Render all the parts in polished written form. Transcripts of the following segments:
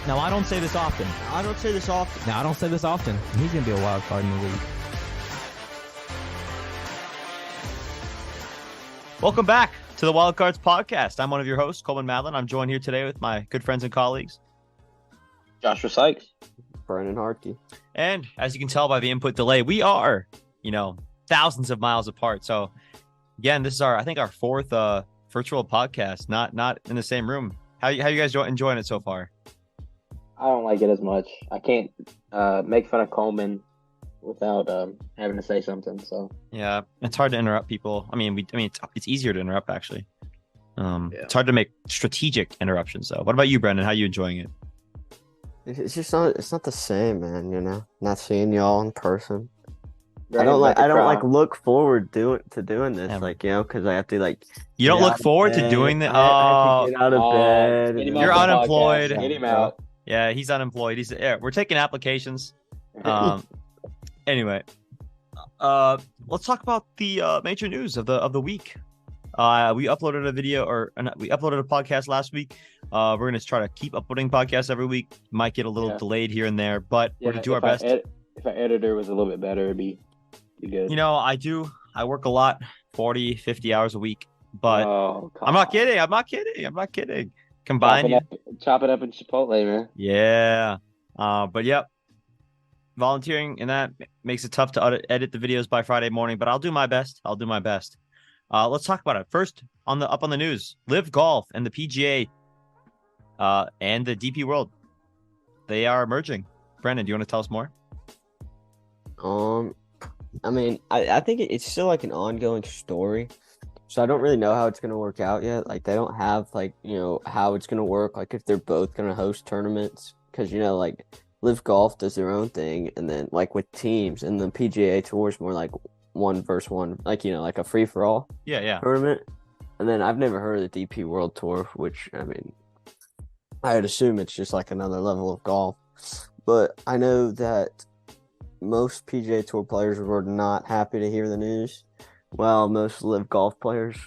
Now, I don't say this often. I don't say this often. Now, I don't say this often. He's going to be a wild card in the league. Welcome back to the Wildcards Podcast. I'm one of your hosts, Coleman Madden. I'm joined here today with my good friends and colleagues, Joshua Sykes, Brandon Harkey. And as you can tell by the input delay, we are, thousands of miles apart. So, again, this is our fourth virtual podcast, not in the same room. How you guys enjoying it so far? I don't like it as much. I can't make fun of Coleman without having to say something. So yeah, it's hard to interrupt people. It's easier to interrupt actually. It's hard to make strategic interruptions though. What about you, Brendan? How are you enjoing it? It's just not. It's not the same, man. Not seeing y'all in person. Brandon's I don't about to cry. look forward to doing this, Yeah. because I have to You don't get look out of forward to bed. doing that. I have to get out of bed. Get him You're off the unemployed. podcast. Get him out. Yeah, he's unemployed. We're taking applications. Anyway, let's talk about the major news of the week. We uploaded a podcast last week. We're gonna try to keep uploading podcasts every week. Might get a little delayed here and there, but we're gonna do our best. If our editor was a little bit better, it'd be good. I work a lot, 40, 50 hours a week, but I'm not kidding. Combined, chop it up in Chipotle, man. yeah. But yep. Volunteering and that makes it tough to edit the videos by Friday morning, but I'll do my best. Let's talk about it. First, up on the news, LIV Golf and the PGA and the DP World, they are merging. Brandon, do you want to tell us more? I think it's still an ongoing story, so I don't really know how it's gonna work out yet. They don't have how it's gonna work, if they're both gonna host tournaments, because LIV Golf does their own thing, and then with teams, and the PGA Tour is more one versus one, like a free for all tournament. And then I've never heard of the DP World Tour, which I'd assume it's just another level of golf. But I know that most PGA Tour players were not happy to hear the news. Well, most LIV Golf players,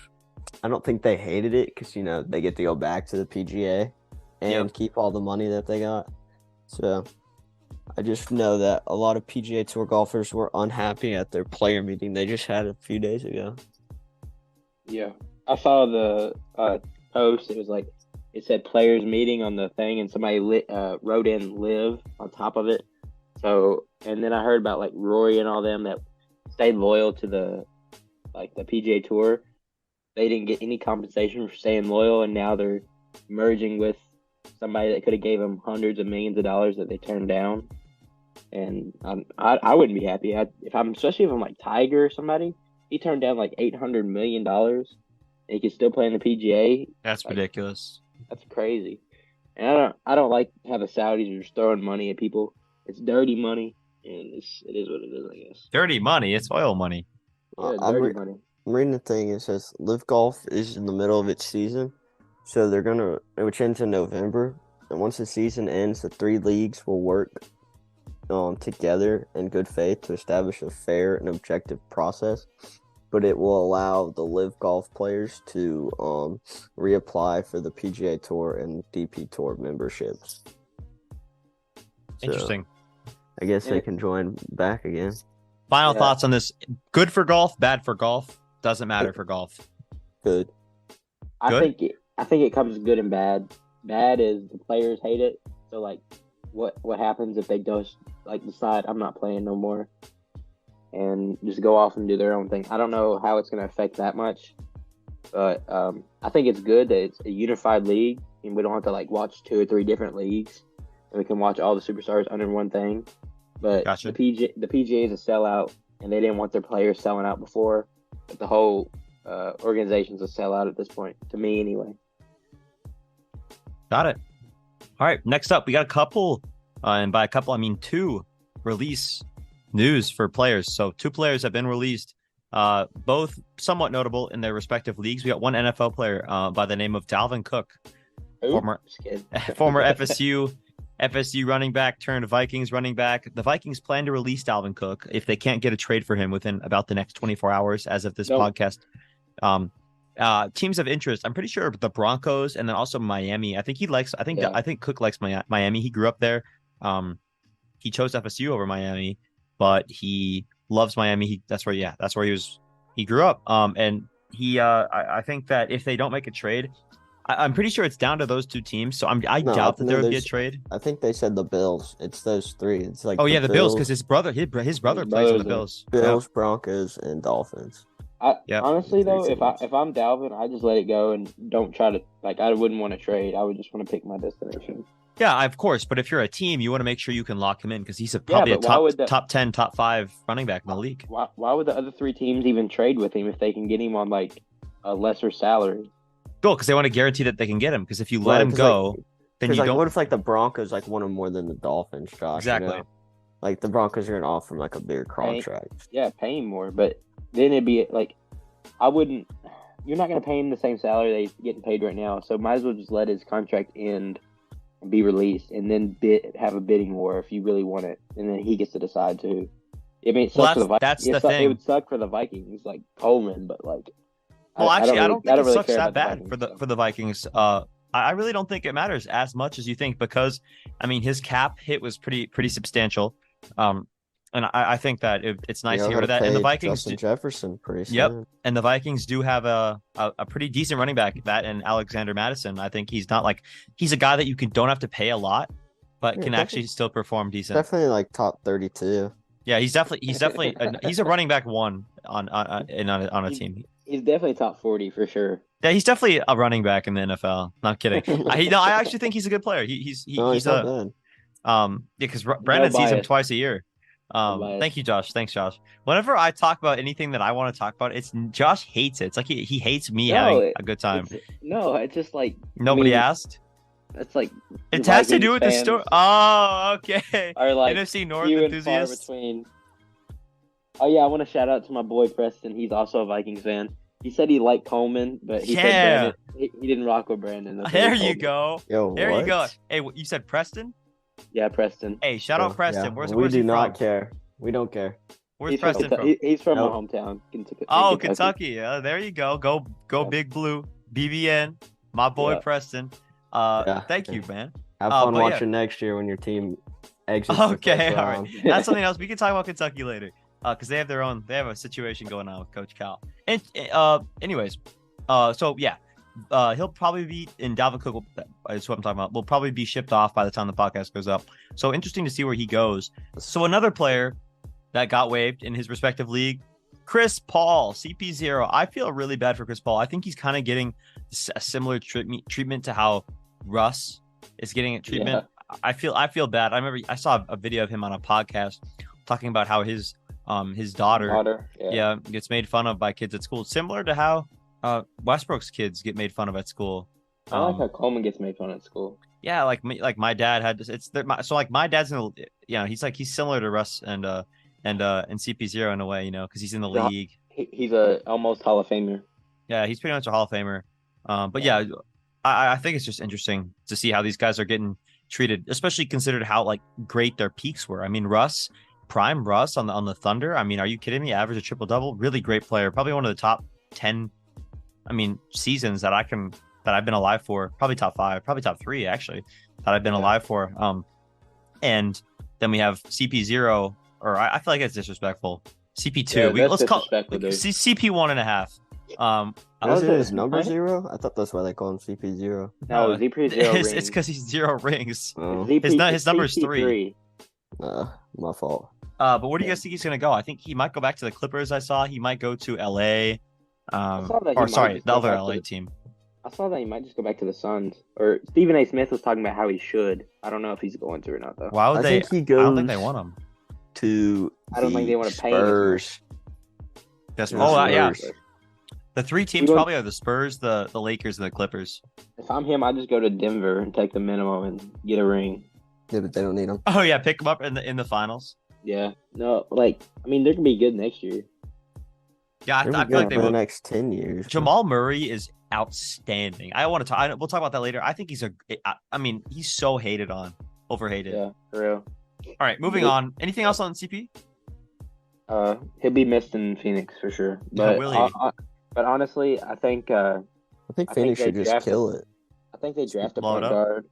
I don't think they hated it because they get to go back to the PGA and keep all the money that they got. So I just know that a lot of PGA Tour golfers were unhappy at their player meeting they just had a few days ago. Yeah, I saw the post. It was it said players meeting on the thing, and somebody wrote in LIV on top of it. So, and then I heard about Rory and all them that stayed loyal to the PGA Tour. They didn't get any compensation for staying loyal, and now they're merging with somebody that could have gave them hundreds of millions of dollars that they turned down. And I wouldn't be happy. Especially if I'm Tiger or somebody. He turned down $800 million, and he could still play in the PGA. That's ridiculous. That's crazy. And I don't like how the Saudis are just throwing money at people. It's dirty money, and it is what it is, I guess. Dirty money. It's oil money. Yeah, dirty money. I'm reading the thing. It says LIV Golf is in the middle of its season, so which ends in November. And once the season ends, the three leagues will work together in good faith to establish a fair and objective process. But it will allow the LIV Golf players to reapply for the PGA Tour and DP Tour memberships. Interesting. I guess they can join back again. Final thoughts on this. Good for golf, bad for golf. Doesn't matter for golf. Good. I think it comes good and bad. Bad is the players hate it. So what happens if they just decide I'm not playing no more and just go off and do their own thing? I don't know how it's going to affect that much, but I think it's good that it's a unified league and we don't have to watch 2 or 3 different leagues, and we can watch all the superstars under one thing. But Gotcha. the PGA is a sellout, and they didn't want their players selling out before. But the whole organization's a sellout at this point, to me anyway. Got it. All right. Next up, we got a couple, and by a couple, I mean 2 release news for players. So 2 players have been released, both somewhat notable in their respective leagues. We got one NFL player by the name of Dalvin Cook, former FSU running back turned Vikings running back. The Vikings plan to release Dalvin Cook if they can't get a trade for him within about the next 24 hours as of this podcast. teams of interest. I'm pretty sure the Broncos and then also Miami. I think Cook likes Miami. He grew up there. He chose FSU over Miami, but he loves Miami. That's where he grew up. And I think that if they don't make a trade, I'm pretty sure it's down to those two teams. So I doubt that there would be a trade. I think they said the Bills. It's those three. It's like the Bills, because his brother plays for the Bills. Bills, Broncos, and Dolphins. Honestly though, if I'm Dalvin, I just let it go and don't try to I wouldn't want to trade. I would just want to pick my destination. Yeah, of course. But if you're a team, you want to make sure you can lock him in because he's probably a top 10, top 5 running back in the league. Why would the other three teams even trade with him if they can get him on a lesser salary? Cool, because they want to guarantee that they can get him. Because if you let him go, then you don't. What if the Broncos want him more than the Dolphins, Josh? Exactly. You know? The Broncos are going to offer him a bigger contract. Pay him more, but then it'd be I wouldn't. You're not going to pay him the same salary that he's getting paid right now, so might as well just let his contract end and be released, and then have a bidding war if you really want it, and then he gets to decide too. I mean, for the Vikings. That's the thing. It would suck for the Vikings, Coleman, but I don't think it sucks that bad for the Vikings. I really don't think it matters as much as you think because, I mean, his cap hit was pretty substantial. And I think that it's nice to hear that. And the Vikings, Justin Jefferson, pretty soon. Yep. And the Vikings do have a pretty decent running back, that and Alexander Madison. I think he's not he's a guy that you don't have to pay a lot, but can actually still perform decent. Definitely top 32. Yeah, he's definitely he's a running back one on a team. He's definitely top 40 for sure. Yeah, he's definitely a running back in the NFL. Not kidding. I actually think he's a good player. He's not bad. Because Brandon sees him twice a year. Thank you, Josh. Thanks, Josh. Whenever I talk about anything that I want to talk about, Josh hates it. It's like he hates me having a good time. It's just nobody asked. It's it has to do with the story. Oh, okay. Or NFC North enthusiasts. Oh yeah, I want to shout out to my boy Preston. He's also a Vikings fan. He said he liked Coleman, but he said Brandon, he didn't rock with Brandon. There you go. Yo, there you go. Hey, you said Preston? Yeah, Preston. Hey, shout out Preston. Yeah. Where's we he do from? not care. We don't care. Where's Preston from? He's from my hometown, Kentucky. Oh, Kentucky. Yeah, there you go. Go Big Blue. BBN. My boy Preston. Thank you, man. Have fun watching next year when your team exits. Okay, all right. That's something else. We can talk about Kentucky later. Because they have a situation going on with Coach Cal. And anyways, he'll probably be in Dalvin Cook. That's what I'm talking about. Will probably be shipped off by the time the podcast goes up. So interesting to see where he goes. So another player that got waived in his respective league, Chris Paul, CP0. I feel really bad for Chris Paul. I think he's kind of getting a similar treatment to how Russ is getting treatment. Yeah. I feel bad. I remember I saw a video of him on a podcast talking about how his daughter gets made fun of by kids at school, similar to how Westbrook's kids get made fun of at school. I like how Coleman gets made fun at school. Yeah, like my dad had my dad's in the he's similar to Russ and CP0 in a way, because he's in the league. He's a almost Hall of Famer. Yeah, he's pretty much a Hall of Famer. I think it's just interesting to see how these guys are getting treated, especially considered how great their peaks were. I mean, Prime Russ on the Thunder. I mean, are you kidding me? Average a triple double. Really great player. Probably one of the top 10. Seasons that I've been alive for. Probably top 5. Probably top 3 actually that I've been alive for. And then we have CP0, or I feel like it's disrespectful. CP2. Yeah, let's call CP 1.5. Was it his number 0? I thought that's why they call him CP0. No, CP 0 rings. It's because he's 0 rings. Oh. His number is 3. My fault. But where do you guys think he's gonna go? I think he might go back to the Clippers. I saw he might go to LA. The other LA team. I saw that he might just go back to the Suns. Or Stephen A. Smith was talking about how he should. I don't know if he's going to or not though. Why would they? Think he goes I don't think they want him to. I don't think they want to pay Spurs. him. Yeah. The 3 teams probably are the Spurs, the Lakers, and the Clippers. If I'm him, I just go to Denver and take the minimum and get a ring. Yeah, but they don't need him. Oh yeah, pick them up in the finals. Yeah. No, they're gonna be good next year. Yeah, I feel like they for will. The next 10 years. Jamal Murray is outstanding. I want to talk. We'll talk about that later. I think he's he's so hated on, overhated. Yeah, for real. All right, moving on. Anything else on CP? He'll be missed in Phoenix for sure. But will he? But honestly, I think I think Phoenix should just kill it. I think they draft a blow it point up. guard.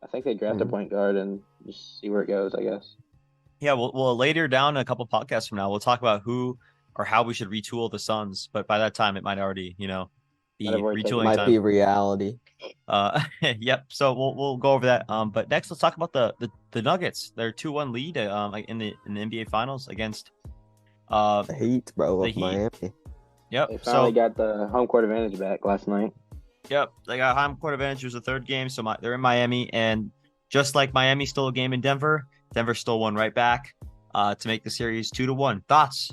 I think they draft a point guard and just see where it goes, I guess. Yeah, well, later down a couple podcasts from now, we'll talk about who or how we should retool the Suns. But by that time, it might already, be retooling Might time. be reality. Yep. So we'll go over that. But next, let's talk about the Nuggets. Their 2-1 lead in the NBA Finals against the Heat, bro, the of Heat. Miami. Yep. They finally got the home court advantage back last night. Yep, they got home court advantage. It was the third game, so they're in Miami, and just like Miami stole a game in Denver, Denver stole one right back to make the series 2-1. Thoughts?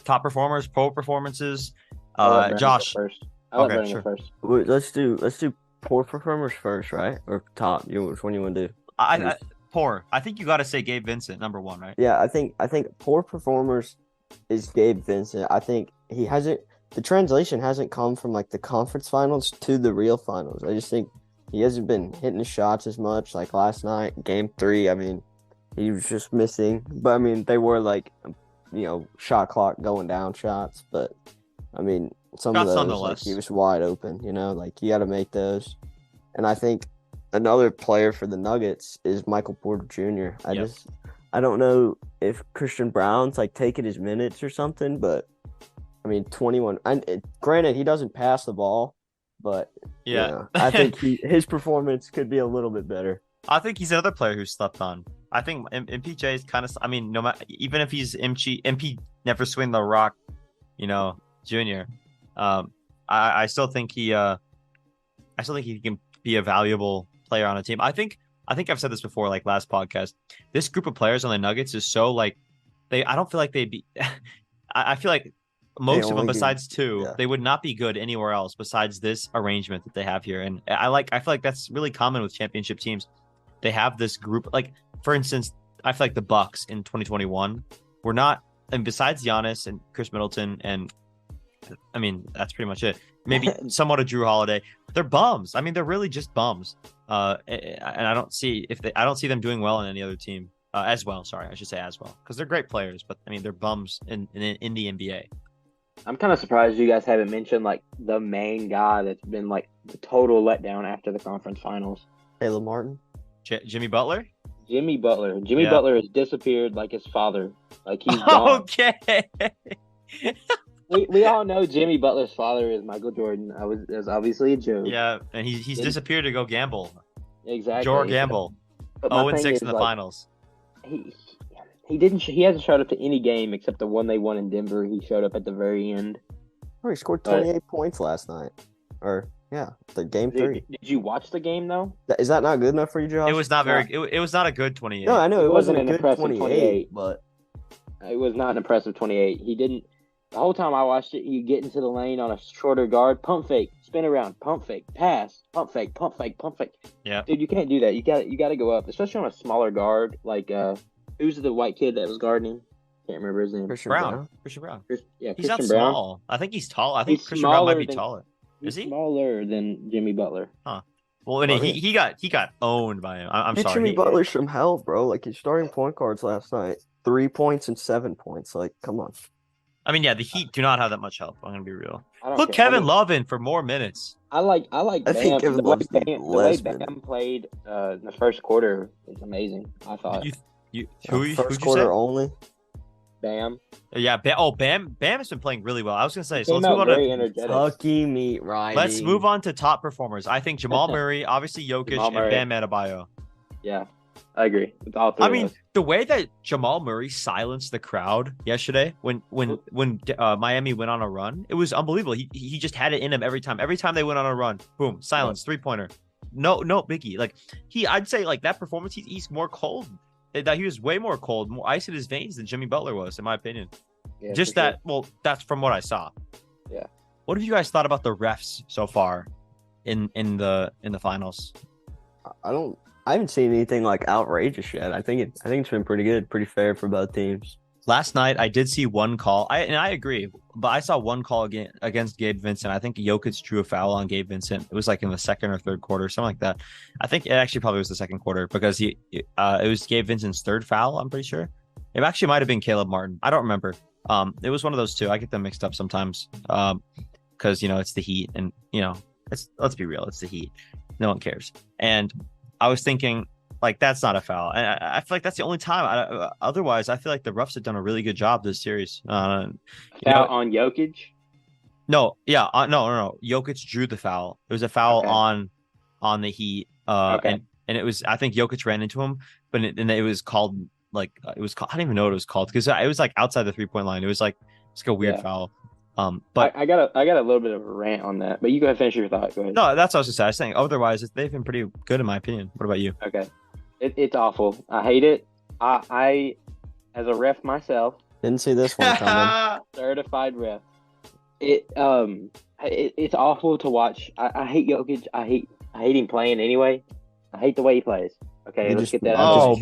Top performers, pro performances. Josh. First. Okay, sure. First. Wait, let's do poor performers first, right? Or top? Which one you want to do? Poor. I think you got to say Gabe Vincent, number one, right? Yeah, I think poor performers is Gabe Vincent. I think he hasn't. The translation hasn't come from like the conference finals to the real finals. I just think he hasn't been hitting the shots as much. Like last night, game 3, I mean, he was just missing. But I mean, they were like, shot clock going down shots. But I mean, some of those, like, he was wide open. Like you got to make those. And I think another player for the Nuggets is Michael Porter Jr. I don't know if Christian Brown's like taking his minutes or something, but. I mean, 21. Granted, he doesn't pass the ball, but I think his performance could be a little bit better. I think he's another player who slept on. I think MPJ is kind of. I mean, no matter, even if he's MP never swing the rock, Junior. I still think he can be a valuable player on a team. I think I've said this before, like last podcast. This group of players on the Nuggets is so like I don't feel like they'd be. I feel like. Most of them, besides two, they would not be good anywhere else besides this arrangement that they have here. And I feel like that's really common with championship teams. They have this group, like for instance, I feel like the Bucks in 2021 were not, and besides Giannis and Chris Middleton, and I mean that's pretty much it. Maybe somewhat of Drew Holiday. They're bums. I mean, they're really just bums. And I don't see them doing well in any other team as well. Sorry, I should say as well, because they're great players, but I mean they're bums in the NBA. I'm kind of surprised you guys haven't mentioned like the main guy that's been like the total letdown after the conference finals. Caleb Martin, Jimmy Butler. Jimmy Butler has disappeared like his father. Like he's gone. Okay. we all know Jimmy Butler's father is Michael Jordan. It was obviously a joke. Yeah, and he's disappeared to go gamble. Exactly. Jordan gamble. 0-6 in the finals. He hasn't showed up to any game except the one they won in Denver. He showed up at the very end. Oh, he scored 28 points last night. The game 3. Did you watch the game though? Is that not good enough for you, Josh? It was not very. It was not a good 28. No, I know it wasn't an a good impressive 28, but it was not an impressive 28. He didn't. The whole time I watched it, he'd get into the lane on a shorter guard, pump fake, spin around, pump fake, pass, pump fake, pump fake, pump fake. Yeah, dude, you can't do that. You got to go up, especially on a smaller guard like who's the white kid that was guarding him? Can't remember his name. Christian Brown. He's Christian not small. I think he's tall. I think Christian Brown might be taller. Is he smaller than Jimmy Butler? Huh. Well, and he got owned by him. I'm sorry. Jimmy Butler's some hell, bro. Like his starting point guards last night, 3 points and 7 points. Like, come on. I mean, yeah, the Heat do not have that much help. I'm gonna be real. Put Kevin Love in for more minutes. I like think Kevin Love the way Bam played in the first quarter is amazing. I thought. First quarter only. Bam. Yeah. Bam has been playing really well. I was gonna say. So let's move on to Tucky meat riding. Let's move on to top performers. I think Jamal Murray, obviously Jokic, and Bam Adebayo. Yeah, I agree with all three. I mean, the way that Jamal Murray silenced the crowd yesterday when Miami went on a run, it was unbelievable. He just had it in him every time. Every time they went on a run, boom, silence, 3-pointer. No biggie. Like I'd say like that performance, he's more cold. That he was way more cold, more ice in his veins than Jimmy Butler was, in my opinion. Yeah, just that. Sure. Well, that's from what I saw. Yeah. What have you guys thought about the refs so far in the finals? I haven't seen anything like outrageous yet. I think it's been pretty good, pretty fair for both teams. Last night, I did see one call. I agree, but I saw one call against Gabe Vincent. I think Jokic drew a foul on Gabe Vincent. It was like in the second or third quarter, something like that. I think it actually probably was the second quarter because it was Gabe Vincent's third foul, I'm pretty sure. It actually might have been Caleb Martin. I don't remember. It was one of those two. I get them mixed up sometimes. because it's the Heat, and let's be real, it's the Heat. No one cares. And I was thinking, like, that's not a foul, and I feel like that's the only time. Otherwise, I feel like the refs have done a really good job this series. Foul on Jokic? No, yeah, no. Jokic drew the foul. It was a foul on the Heat, and it was, I think Jokic ran into him, but it was called I don't even know what it was called, because it was like outside the 3-point line. It was like a weird foul. But I got a little bit of a rant on that, but you go ahead and finish your thought. Go ahead. No, that's what I was just saying. I was saying otherwise they've been pretty good in my opinion. What about you? Okay, it's awful. I hate it. I as a ref myself, didn't see this one coming. Certified ref. It's awful to watch. I hate Jokic. I hate him playing anyway. I hate the way he plays. Okay, let's get that out.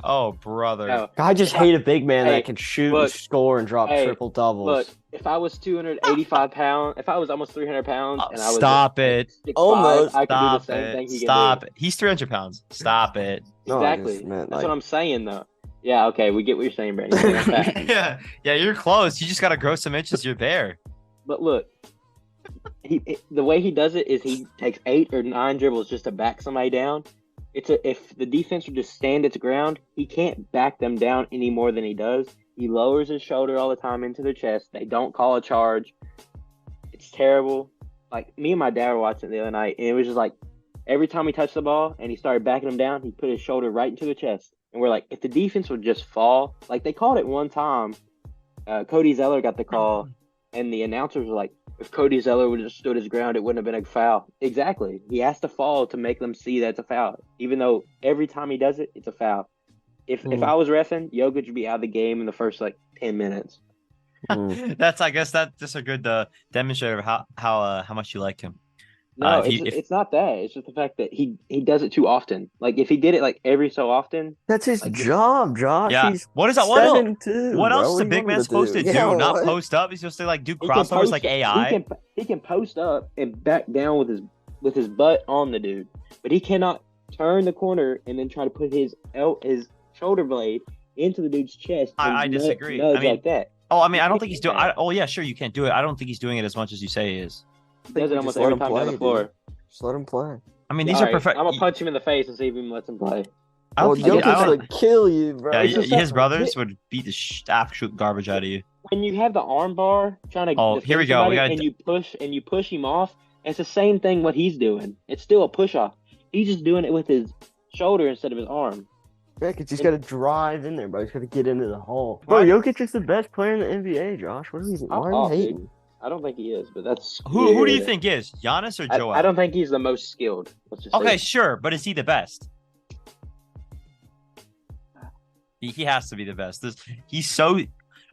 Oh, brother. No. I just hate a big man that can shoot and score and drop triple doubles. Look, if I was 285 pounds, if I was almost 300 pounds, and I was stop it. 6'5", Almost. I could do the same thing he Stop can do. it. He's 300 pounds. Stop it. Exactly. No, That's what I'm saying, though. Yeah, okay, we get what you're saying, Brandon. yeah, you're close. You just got to grow some inches. You're there. But look, the way he does it is he takes 8 or 9 dribbles just to back somebody down. If the defense would just stand its ground, he can't back them down any more than he does. He lowers his shoulder all the time into their chest. They don't call a charge. It's terrible. Like, me and my dad were watching it the other night, and it was just like every time he touched the ball and he started backing him down, he put his shoulder right into the chest. And we're like, if the defense would just fall, like they called it one time. Cody Zeller got the call, and the announcers were like, if Cody Zeller would have stood his ground, it wouldn't have been a foul. Exactly. He has to fall to make them see that it's a foul. Even though every time he does it, it's a foul. If I was reffing, Jokic would be out of the game in the first 10 minutes. I guess that's just a good demonstrator of how much you like him. No, it's not that. It's just the fact that he does it too often. Like, if he did it every so often, that's his job, Josh. Yeah. He's what is that? What else is a big man supposed to do? Yeah, not post up. He's supposed to do crossovers like AI. He can post up and back down with his butt on the dude, but he cannot turn the corner and then try to put his shoulder blade into the dude's chest. I disagree. Like that. I don't think he's doing. Yeah, sure, you can't do it. I don't think he's doing it as much as you say he is. He does it almost every time on the floor. Just let him play. I mean, these are perfect. I'm gonna punch him in the face and see if he lets him play. Jokic would kill you, bro. Yeah, his brothers would beat the absolute garbage out of you. When you have the arm bar trying to here we go. And you push him off, it's the same thing what he's doing. It's still a push off. He's just doing it with his shoulder instead of his arm. Yeah, because he's got to drive in there, bro. He's got to get into the hole. Bro, Jokic is the best player in the NBA, Josh. Why are you hating? I don't think he is, but that's who do you think is Giannis or Joel? I don't think he's the most skilled. Okay, sure, but is he the best? He has to be the best. He's so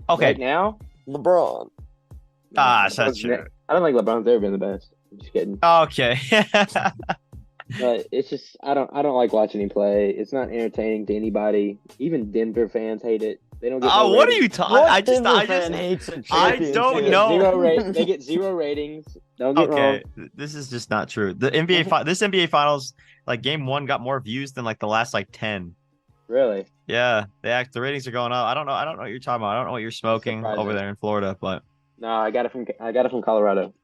okay right now. LeBron. That's true. I don't think LeBron's ever been the best. I'm just kidding. Okay. But it's just I don't like watching him play. It's not entertaining to anybody. Even Denver fans hate it. They don't get. What are you talking? I don't know. They get 0 ratings. Don't get wrong. This is just not true. The NBA Finals, Game 1 got more views than the last 10. Really? Yeah, the ratings are going up. I don't know what you're talking about. I don't know what you're smoking over there in Florida, but no, I got it from Colorado.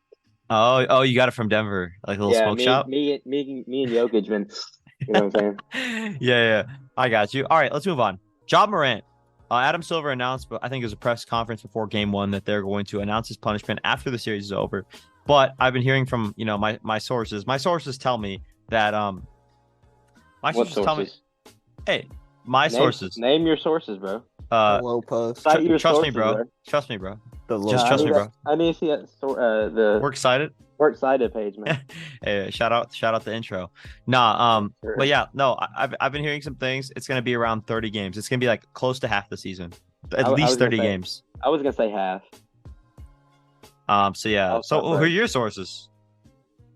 Oh, you got it from Denver, a little smoke shop. Me and Jokic, man. You know what I'm saying? Yeah, I got you. All right, let's move on. Morant. Adam Silver announced, but I think it was a press conference before Game 1 that they're going to announce his punishment after the series is over. But I've been hearing from my sources. My sources tell me that sources. Name your sources, bro. Low post. Trust me, bro. Trust me, bro. Just trust me, bro. I need to see that. The Works Cited. Works Cited page, man. Hey, shout out the intro. Nah, sure. But yeah, no, I've been hearing some things. It's gonna be around 30 games. It's gonna be close to half the season, at least 30 games. I was gonna say half. So yeah. So who are your sources?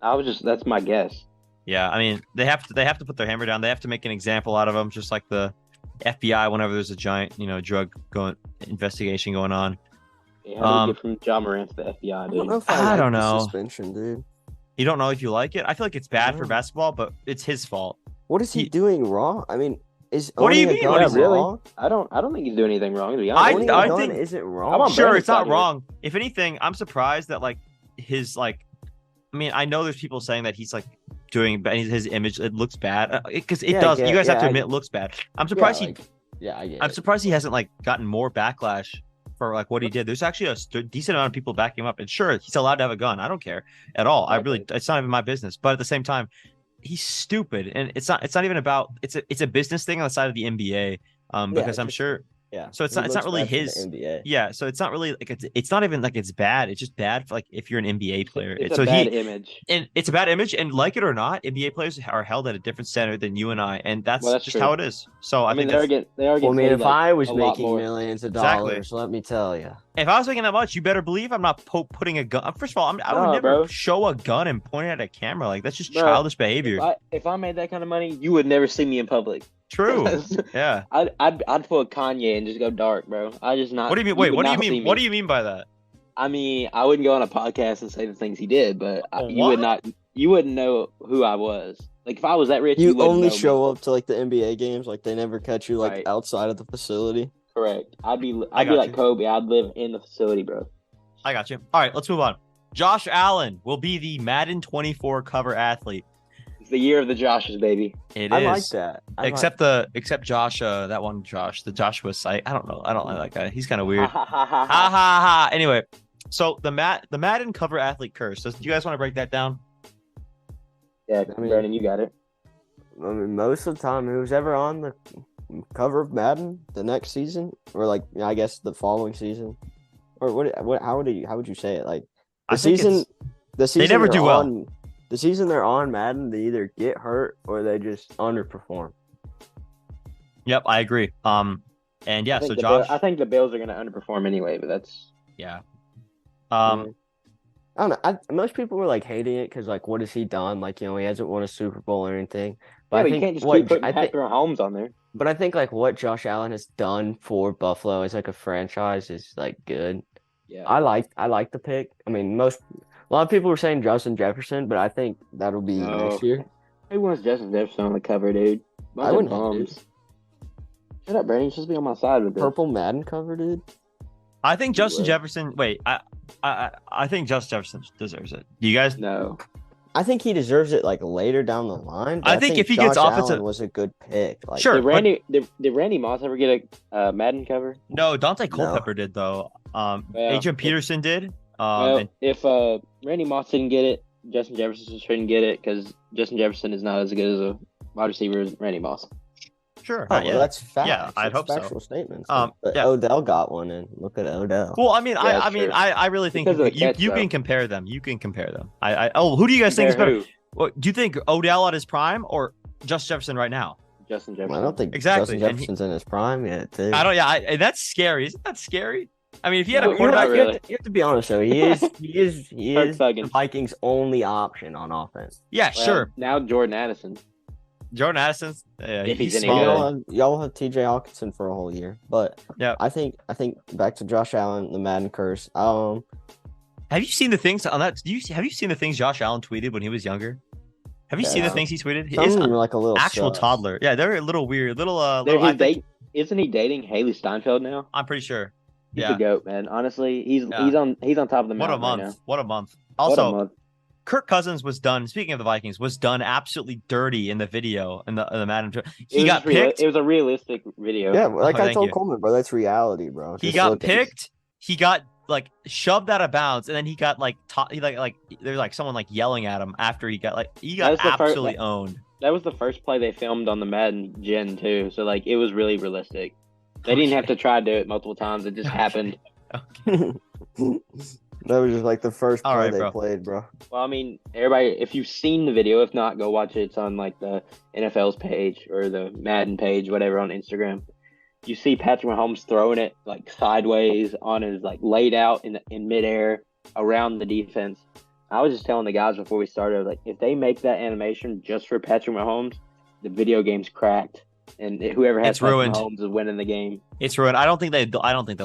That's my guess. Yeah, I mean they have to put their hammer down. They have to make an example out of them, just like the FBI whenever there's a giant drug investigation going on. Yeah, how do you get from Ja Morant to the FBI, dude? I don't know. Suspension, dude. You don't know if you like it? I feel like it's bad for basketball, but it's his fault. What is he doing wrong? I mean, what do you mean? What is really? Wrong? I don't think he's doing anything wrong. To be honest, I think is it wrong? Sure, it's not wrong. If anything, I'm surprised that his like. I mean, I know there's people saying that he's like doing his image. It looks bad because it does. You guys have to admit it looks bad. I'm surprised I get I'm it. surprised he hasn't like gotten more backlash for like what he did. There's actually a decent amount of people backing him up, and sure, he's allowed to have a gun. I don't care at all. It's not even my business. But at the same time, he's stupid, and it's not even about. It's a business thing on the side of the NBA. Because I'm sure. Yeah. So it's not really his NBA. Yeah. So it's not really like it's not even like it's bad. It's just bad for like if you're an NBA player. It's a bad image. And it's a bad image. And like it or not, NBA players are held at a different standard than you and I, and that's just true. how it is. So I mean, they are getting. Well, I mean, if I was making more. millions of dollars, let me tell you. If I was making that much, you better believe I'm not putting a gun. First of all, I would never show a gun and point it at a camera. Like that's just childish behavior. If I made that kind of money, you would never see me in public. True. Yeah. I'd pull a Kanye and just go dark, bro. I just not. What do you mean? Wait. What do you mean? What do you mean by that? I mean, I wouldn't go on a podcast and say the things he did, but you would not. You wouldn't know who I was. Like if I was that rich, you only show up to like the NBA games. Like they never catch you like outside of the facility. Correct. I'd be like Kobe. I'd live in the facility, bro. I got you. All right, let's move on. Josh Allen will be the Madden 24 cover athlete. It's the year of the Joshes, baby. It I is. like that. Except Josh, that one Josh, the Joshua site. I don't know. I don't like that guy. He's kind of weird. Ha ha ha. Anyway, so the Madden cover athlete curse. Do you guys want to break that down? Yeah, Brandon, you got it. I mean, most of the time, who's ever on the cover of Madden the next season, or like I guess the following season, or what? How would you say it? Like the season they never do well. The season they're on Madden, they either get hurt or they just underperform. Yep, I agree. And yeah, so Josh, I think the Bills are going to underperform anyway, but that's I don't know. Most people were like hating it because like, what has he done? Like, he hasn't won a Super Bowl or anything. But I think you can't just keep putting Patrick Mahomes on there. But I think like what Josh Allen has done for Buffalo as like a franchise is like good. Yeah, I like the pick. I mean, a lot of people were saying Justin Jefferson, but I think that'll be next year. Who wants Justin Jefferson on the cover, dude? I wouldn't have. Shut up, Brandon. You're supposed to be on my side with this. Purple Madden cover, dude. I think Justin Jefferson. Wait, I think Justin Jefferson deserves it. Do you guys? No. I think he deserves it like later down the line. I think if he gets offensive, Allen was a good pick. Like, sure. Did Randy Moss ever get a Madden cover? No, Dante Culpepper did though. Adrian Peterson did. If Randy Moss didn't get it, Justin Jefferson shouldn't get it because Justin Jefferson is not as good as a wide receiver as Randy Moss. Sure. That's fact. Yeah, I'd hope factual so. Statements. But Odell got one, and look at Odell. Well, I mean, I really think you can compare them. You can compare them. Who do you guys think is better? Well, do you think Odell at his prime or Justin Jefferson right now? Justin Jefferson. I don't think exactly. Justin Jefferson's in his prime yet. Too. I don't. Yeah, that's scary. Isn't that scary? I mean, if he had a quarterback, you have to be honest though. He is the Vikings' only option on offense. Yeah, sure. Now Jordan Addison. Jordan Addison's he's small. Y'all have TJ Hawkinson for a whole year, but yeah, I think back to Josh Allen, the Madden curse. Have you seen the things on that? Have you seen the things Josh Allen tweeted when he was younger? Have you seen the things he tweeted? Some of them are like a little actual toddler. Yeah, they're a little weird. Isn't he dating Haley Steinfeld now? I'm pretty sure. He's a goat, man. Honestly, he's on top of the mountain. What a month. Also, Kirk Cousins was done. Speaking of the Vikings, was done absolutely dirty in the video in the Madden. He got picked. It was a realistic video. Yeah, like I told Coleman, bro, that's reality, bro. He got picked. He got like shoved out of bounds, and then he got like there's like someone like yelling at him after he got absolutely owned. That was the first play they filmed on the Madden Gen too, so like it was really realistic. They didn't have to try to do it multiple times. It just happened. Okay. That was just like the first play they played, bro. Well, I mean, everybody, if you've seen the video, if not, go watch it. It's on like the NFL's page or the Madden page, whatever, on Instagram. You see Patrick Mahomes throwing it like sideways on his like laid out in midair around the defense. I was just telling the guys before we started, like, if they make that animation just for Patrick Mahomes, the video game's cracked. And whoever has Patrick Mahomes is winning the game. It's ruined. I don't think they'll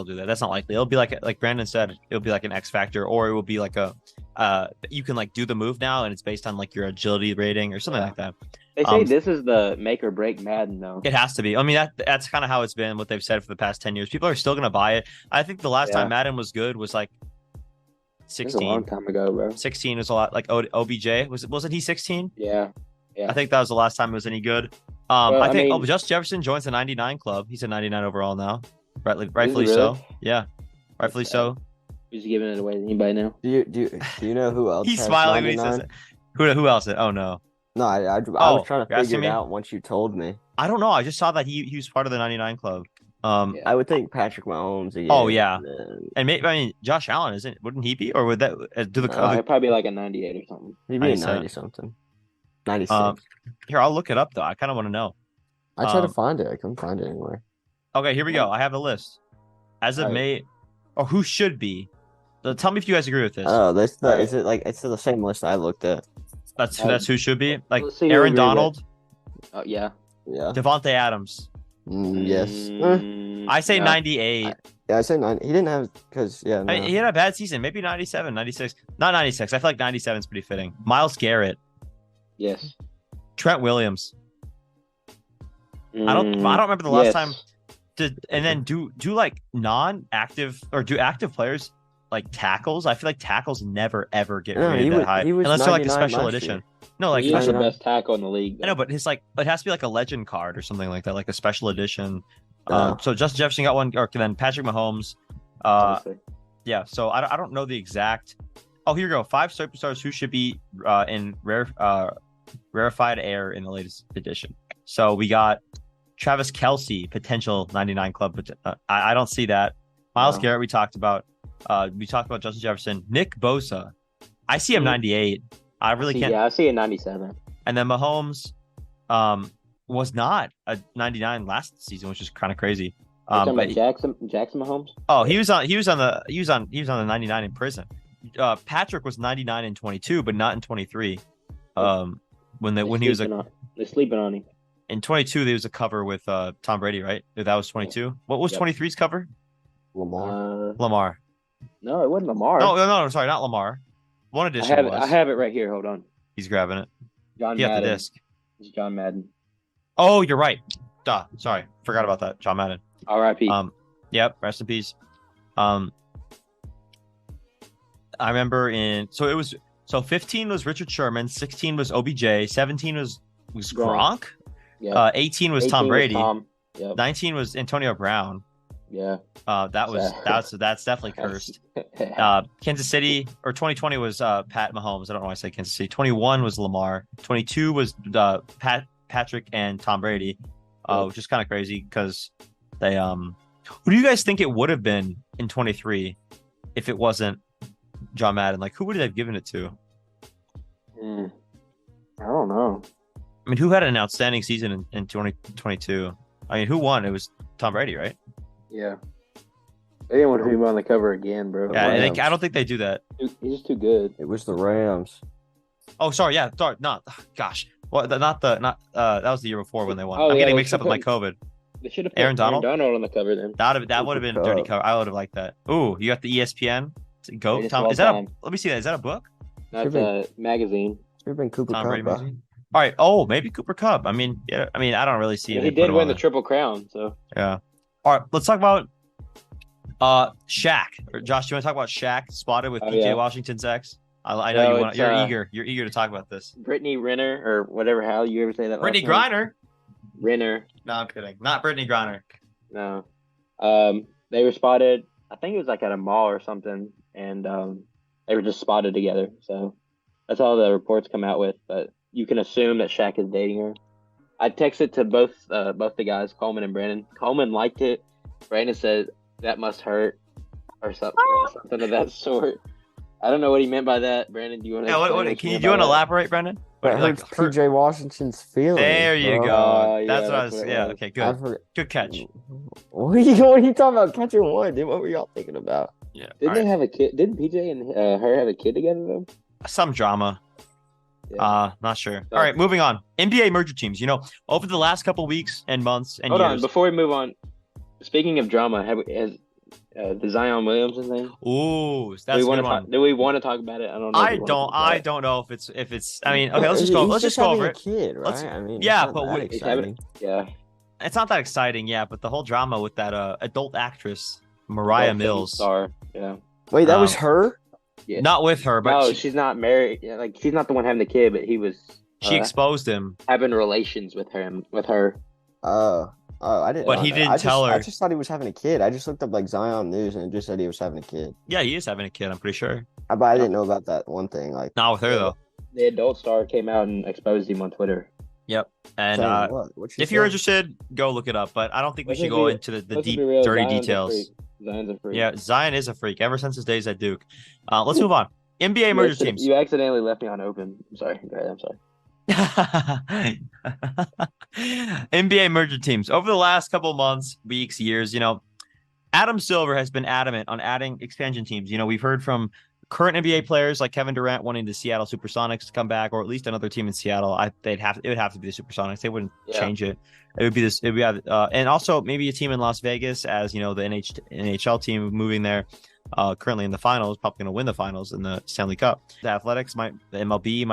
do that. That's not likely. It'll be like Brandon said. It'll be like an X factor, or it will be like you can like do the move now, and it's based on like your agility rating or something like that. They say this is the make or break Madden, though. It has to be. I mean, that's kind of how it's been. What they've said for the past 10 years. People are still gonna buy it. I think the last time Madden was good was like This is a long 16. time ago, bro. 16 was a lot. Like OBJ wasn't he 16? Yeah. I think that was the last time it was any good. Well, I think mean, Justin Jefferson joins the 99 club. He's a 99 overall now. Rightfully really? so. Yeah, rightfully so. Who's giving it away to anybody now? Do you know who else? He's has smiling when he 99? says it. Who else? Oh no. No, I was trying to you're asking figure it me? out once you told me. I don't know. I just saw that he was part of the 99 club. I would think Patrick Mahomes again. Oh yeah, and and maybe I mean Josh Allen isn't? Wouldn't he be? Or would that do the? It'd probably be like a 98 or something. he'd be a 97. 90 something. 96. Here, I'll look it up though. I kind of want to know. I tried to find it. I couldn't find it anywhere. Okay, here we go. I have the list. As of All right. May, or who should be? Tell me if you guys agree with this. Oh, that's the. Alright. Is it like it's the same list I looked at? That's who should be. Like Let's see who Aaron agrees with. Donald, Oh yeah. Yeah. Devontae Adams. Yes. I say no. 98. Yeah, I say 9. He didn't have because yeah. No. I mean, he had a bad season. Maybe 97, 96. Not 96. I feel like 97 is pretty fitting. Miles Garrett, Yes. Trent Williams. I don't remember the last time. And then do like non-active or do active players like tackles? I feel like tackles never ever get No, rated that high he was unless they're like a 99 special last edition. year. No, like He is the special. best tackle in the league. I know, but his like it has to be like a legend card or something like that, like a special edition. Oh. So Justin Jefferson got one, or then Patrick Mahomes. Honestly. Yeah. So I don't know the exact. Oh, here we go. 5 superstars who should be in rarefied air in the latest edition. So we got Travis Kelce, potential 99 club, but I don't see that. Miles No. Garrett, we talked about. We talked about Justin Jefferson. Nick Bosa, I see him 98. I really can't. Yeah, I see a 97. And then Mahomes was not a 99 last season, which is kind of crazy. You're talking But about Jackson Mahomes? oh, he was on the 99 in prison. Patrick was 99 in 22, but not in 23. When he was They're sleeping on him. in 22, there was a cover with Tom Brady, right? That was 22. What was Yep. 23's cover? Lamar. Lamar. No, it wasn't Lamar. No, sorry, not Lamar. One edition I have it right here. Hold on. He's grabbing it. John He got the Madden. disc. It's John Madden. Oh, you're right. Duh. Sorry, forgot about that. John Madden. R.I.P. Yep. Rest in peace. I remember 15 was Richard Sherman, 16 was OBJ, 17 was Gronk, Yeah. 18 was 18 Tom Brady, Tom. Yep. 19 was Antonio Brown. Yeah. That's definitely cursed. Kansas City, or 2020 was Pat Mahomes. I don't know why I say Kansas City. 21 was Lamar. 22 was Patrick and Tom Brady, which is kind of crazy because they who do you guys think it would have been in 23 if it wasn't John Madden? Like, who would they have given it to? I don't know. I mean, who had an outstanding season in 2022? I mean, who won? It was Tom Brady, right? Yeah. They didn't want to be on the cover again, bro. Yeah, Rams. I don't think they do that. He's just too good. It was the Rams. Oh, sorry. Yeah, sorry. Not. Gosh. Well, that was the year before when they won. Oh, I'm yeah, getting they mixed up with my COVID. They should have put Aaron Donald? on the cover then. That would have been a dirty cover. I would have liked that. Ooh, you got the ESPN Goat. Greatest Tom, of is that all a? time. Let me see that. Is that a book? That's a magazine. Should have been Cooper Tom Kupp. Brady bro. magazine? All right. Oh, maybe Cooper Kupp. I mean, yeah. I mean, I don't really see it. He did win the Triple Crown, so. Yeah. All right. Let's talk about Shaq. Or Josh, do you want to talk about Shaq spotted with PJ yeah. Washington's ex? I know No, you want. it's, You're eager. You're eager to talk about this. Brittany Renner, or whatever, how you ever say that? Brittany last name? Griner. Renner. No, I'm kidding. Not Brittany Griner. No. They were spotted, I think it was like at a mall or something, and they were just spotted together. So that's all the reports come out with, but you can assume that Shaq is dating her. I texted to both the guys, Coleman and Brandon. Coleman liked it. Brandon said that must hurt or something of that sort. I don't know what he meant by that. Brandon, do you want to? Yeah, do you want to elaborate, Brendan? That Like, hurts PJ Washington's feelings. there you bro. go. yeah, That's what I that's was. what it Yeah. was. Okay. I Good. forgot- Good catch. What are you talking about? Catching one, dude. What were y'all thinking about? Yeah. Didn't all they right. have a kid? Didn't PJ and her have a kid together though? Some drama. Yeah. Not sure. All right, moving on. NBA merger teams. You know, over the last couple weeks and months and Hold years. on, before we move on. Speaking of drama, has the Zion Williamson thing? Ooh, that's Do a we good want to one. talk? Do we want to talk about it? I don't know. I don't know if it's. I mean, okay, let's just go. He's Let's just go having over a it. kid, right? Let's- I mean, yeah, it's not but that wait- exciting. Yeah. It's not that exciting, yeah, but the whole drama with that adult actress Mariah Mills. Star. Yeah. Wait, that was Um, her? Yeah. Not with her, but No, she's not married. Yeah, like she's not the one having the kid, but he was. she exposed him. Having relations with her. Oh, I didn't. But he didn't tell her. I just thought he was having a kid. I just looked up like Zion News and it just said he was having a kid. Yeah, he is having a kid. I'm pretty sure. But I didn't know about that one thing. Like, not with her though. The adult star came out and exposed him on Twitter. Yep. And if you're interested, go look it up. But I don't think we should go into the deep, dirty details. Zion's a freak. Yeah, Zion is a freak ever since his days at Duke. Let's move on. NBA merger teams. You accidentally left me on open. I'm sorry. Go ahead. I'm sorry. NBA merger teams. Over the last couple of months, weeks, years, Adam Silver has been adamant on adding expansion teams. We've heard from current NBA players like Kevin Durant wanting the Seattle Supersonics to come back, or at least another team in Seattle. It would have to be the Supersonics. They wouldn't change it. It would be this. It would be, and also maybe a team in Las Vegas, as the NHL team moving there. Currently in the finals, probably going to win the finals in the Stanley Cup. The MLB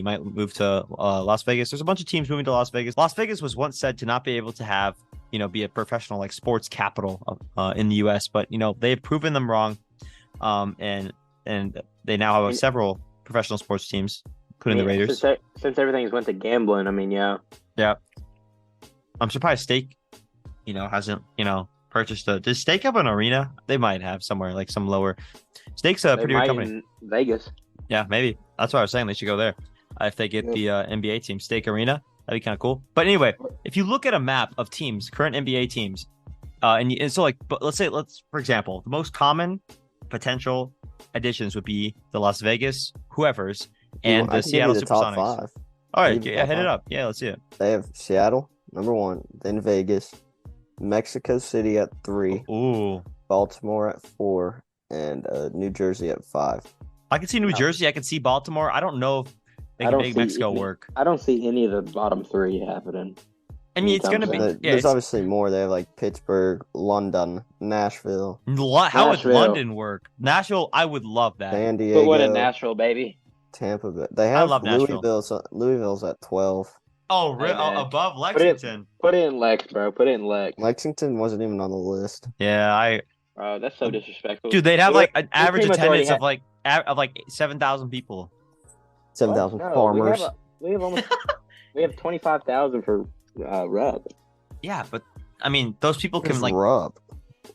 might move to Las Vegas. There's a bunch of teams moving to Las Vegas. Las Vegas was once said to not be able to have, be a professional like sports capital in the U.S., but they've proven them wrong. And they now have several professional sports teams, including the Raiders. Since everything's went to gambling, yeah. Yeah. I'm surprised Stake, hasn't, purchased does Stake have an arena? They might have somewhere, like some lower. Stake's a pretty good company. In Vegas. Yeah, maybe. That's what I was saying. They should go there. If they get the NBA team, Stake Arena, that'd be kind of cool. But anyway, if you look at a map of teams, current NBA teams, and so but let's for example, the most common potential additions would be the Las Vegas whoever's and the Seattle Supersonics. All right, hit it up. Yeah, let's see it. They have Seattle number 1, then Vegas, Mexico City at 3, Baltimore at 4, and New Jersey at 5. I can see New Jersey. I can see Baltimore. I don't know if they can make Mexico work. I don't see any of the bottom 3 happening. I mean, it's going to be... There's obviously more. They have like Pittsburgh, London, Nashville. How would London work? Nashville, I would love that. San Diego. But what a Nashville, baby. Tampa Bay. They have Louisville's at 12. Oh, really? Above Lexington. Put in Lex, bro. Put in Lex. Lexington wasn't even on the list. Yeah, Bro, that's so disrespectful. Dude, they'd have like an average attendance of like 7,000 people. 7,000 farmers. We have 25,000 for rub. Yeah, but I mean, those people can like rub.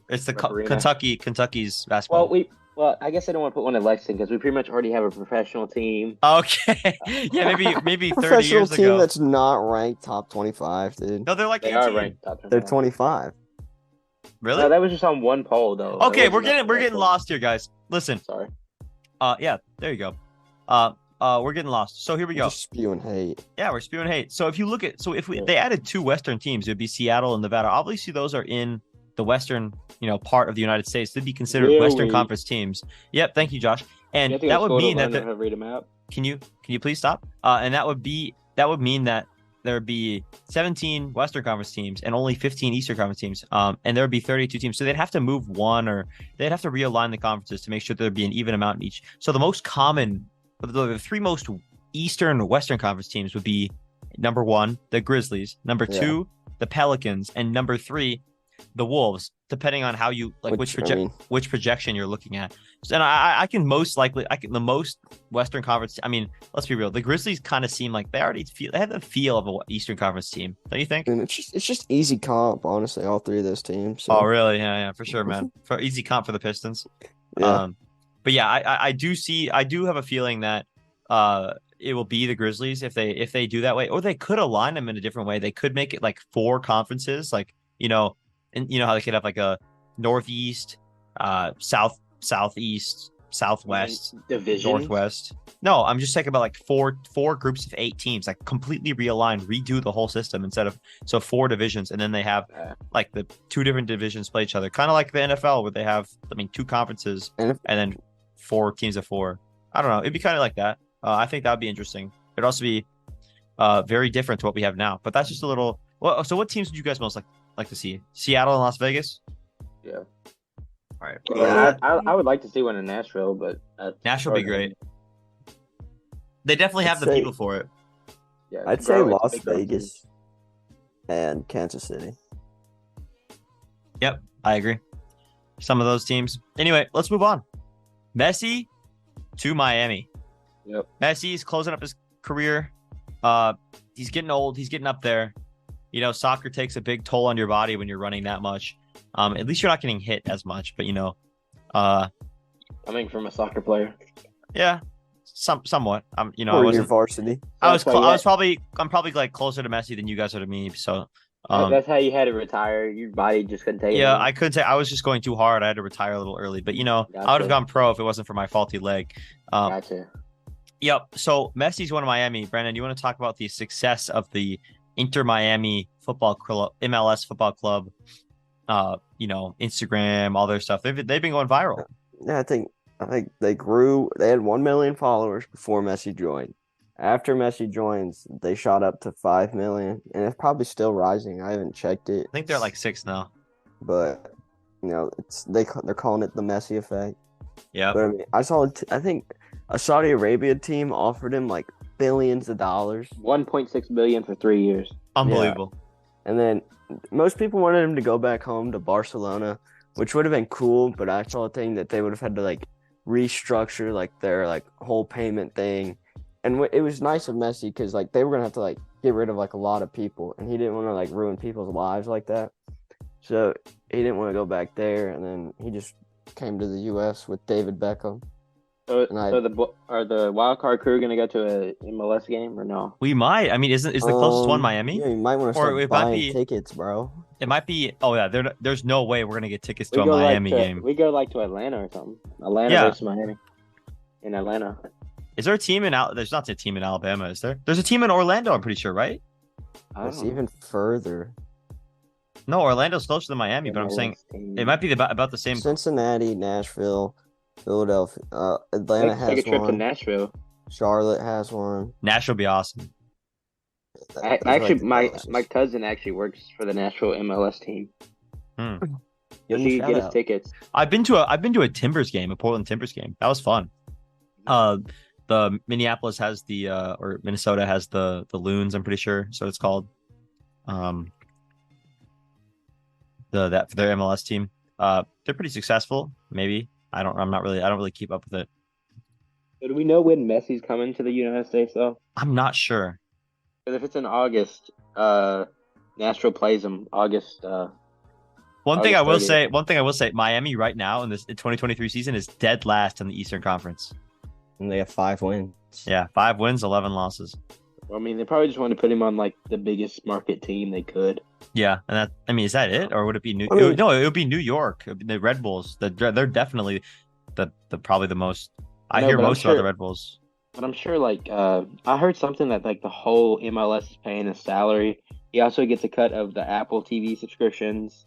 It's the Kentucky's basketball. Well, I guess I don't want to put one in Lexington because we pretty much already have a professional team. Okay. Yeah, maybe 30 professional years team ago. that's not ranked top 25, dude. No, they're like 18. They are ranked top 25. They're 25. Really? No, that was just on one poll though. Okay, we're getting lost here, guys. Listen. Sorry. Yeah, there you go. We're getting lost. So here we go. Just spewing hate. Yeah, we're spewing hate. So if you look at, they added 2 Western teams, it would be Seattle and Nevada. Obviously, those are in the Western, part of the United States. They'd be considered Western Conference teams. Yep. Thank you, Josh. And that would mean that read them out. Can you please stop? And that would mean that there would be 17 Western Conference teams and only 15 Eastern Conference teams. And there would be 32 teams. So they'd have to move one, or they'd have to realign the conferences to make sure there'd be an even amount in each. So the 3 most Eastern Western Conference teams would be number 1, the Grizzlies, number 2, the Pelicans, and number 3, the Wolves, depending on how you like which projection you're looking at. So, and the most Western Conference. I mean, let's be real. The Grizzlies kind of seem like they have the feel of an Eastern Conference team. Don't you think? And it's just easy comp, honestly. All 3 of those teams. So. Oh, really? Yeah, for sure, man. For easy comp for the Pistons. Yeah. But yeah, I do have a feeling that it will be the Grizzlies if they do that way, or they could align them in a different way. They could make it like 4 conferences, like and how they could have like a Northeast, Southeast, Southwest, division, Northwest. No, I'm just talking about like four groups of 8 teams, like completely realign, redo the whole system instead of 4 divisions, and then they have like the 2 different divisions play each other, kind of like the NFL where they have 2 conferences and then 4 teams of 4. I don't know. It'd be kind of like that. I think that would be interesting. It'd also be very different to what we have now. But that's just a little. Well, so what teams would you guys most like to see? Seattle and Las Vegas? Yeah. All right. Yeah, I would like to see one in Nashville, but Nashville would be great. They definitely have the people for it. Yeah, I'd say Las Vegas and Kansas City. Yep, I agree. Some of those teams. Anyway, let's move on. Messi to Miami. Yep. Messi's closing up his career. He's getting old. He's getting up there. Soccer takes a big toll on your body when you're running that much. At least you're not getting hit as much, but Coming from a soccer player. yeah, somewhat. I Or your wasn't. varsity. I was That's why I'm probably like closer to Messi than you guys are to me. So, that's how you had to retire. Your body just couldn't take it. yeah, I couldn't say I was just going too hard. I had to retire a little early, but I would have Gotcha. gone pro if it wasn't for my faulty leg. Gotcha. Yep. So Messi's going to Miami. Brandon, you want to talk about the success of the Inter Miami Football Club, MLS Football Club? Instagram, all their stuff. They've been going viral. Yeah, I think they grew. They had 1 million followers before Messi joined. After Messi joins, they shot up to 5 million, and it's probably still rising. I haven't checked it, I think they're like 6 now. but they're calling it the Messi effect. Yeah. But I mean, I think a Saudi Arabia team offered him like billions of dollars, 1.6 billion for 3 years. Unbelievable. and then most people wanted him to go back home to Barcelona, which would have been cool. But I saw a thing that they would have had to like restructure like their like whole payment thing. And it was nice of Messi because like they were gonna have to like get rid of like a lot of people, and he didn't want to like ruin people's lives like that. So he didn't want to go back there, and then he just came to the U.S. with David Beckham. So, And I- are the Wildcard crew going to go to a MLS game or no? We might. I mean, is the closest one Miami? Yeah, you might want to Or start it might buying be- tickets, bro. It might be. Oh yeah, there's no way we're gonna get tickets to We a go Miami like game. We go like to Atlanta or something. Atlanta Yeah. versus Miami. In Atlanta. Is there a team in There's not a team in Alabama, is there? There's a team in Orlando, I'm pretty sure, right? I It's don't know. even further. No, Orlando's closer than Miami, but I'm saying it might be about the same. Cincinnati, Nashville, Philadelphia, Atlanta Take a has trip to one. Nashville. Charlotte has one. Nashville be awesome. Those are, like, Actually, the my closest. cousin actually works for the Nashville MLS team. Give So him a he shout could get us out. tickets. I've been to a Timbers game, a Portland Timbers game. That was fun. The Minneapolis has or Minnesota has the Loons, I'm pretty sure. So it's called. That for their MLS team. They're pretty successful. Maybe I don't really keep up with it. So do we know when Messi's coming to the United States though? I'm not sure. Because if it's in August, Nashville plays them August. One thing I will 30th. say, Miami right now in this 2023 season is dead last in the Eastern Conference. And they have 5 wins. Yeah, 5 wins, 11 losses. I mean, they probably just wanted to put him on like the biggest market team they could. Yeah, and is that it, or would it be New? I mean- it would be New York. The Red Bulls. They're definitely the probably the most. I No, hear but I'm most about the sure- Red Bulls. But I'm sure, like, I heard something that like the whole MLS is paying his salary. He also gets a cut of the Apple TV subscriptions.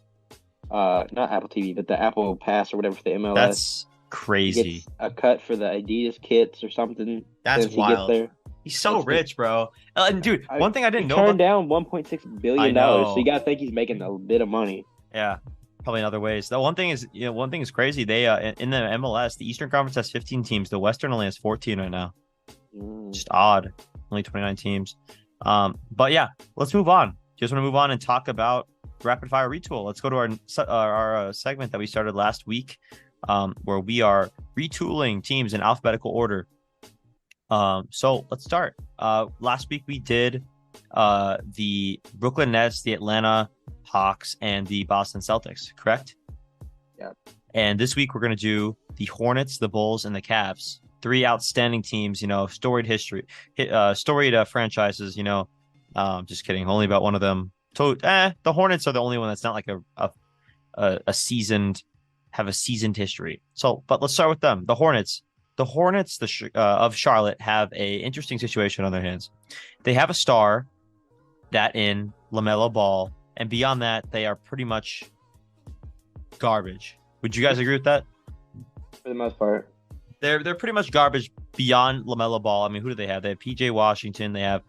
Not Apple TV, but the Apple Pass or whatever for the MLS. That's He crazy. gets a cut for the Adidas kits or something. That's since he gets wild. there. He's so That's rich, bro. And dude, one thing I didn't He know turned about. down $1.6 I billion, know. so you gotta think he's making a bit of money. Yeah, probably in other ways. The one thing is crazy. They in the MLS, the Eastern Conference has 15 teams. The Western only has 14 right now. Just odd. Only 29 teams. But yeah, let's move on. Just want to move on and talk about rapid fire retool. Let's go to our segment that we started last week, where we are retooling teams in alphabetical order. So let's start. Last week we did the Brooklyn Nets, the Atlanta Hawks, and the Boston Celtics, correct? Yeah. And this week we're going to do the Hornets, the Bulls, and the Cavs. 3 outstanding teams, storied history, storied franchises, just kidding. Only about one of them. The Hornets are the only one that's not like a seasoned history. So, but let's start with them. The Hornets. The Hornets of Charlotte have a interesting situation on their hands. They have a star that in LaMelo Ball, and beyond that, they are pretty much garbage. Would you guys agree with that? For the most part. They're pretty much garbage beyond LaMelo Ball. I mean, who do they have? They have PJ Washington. They have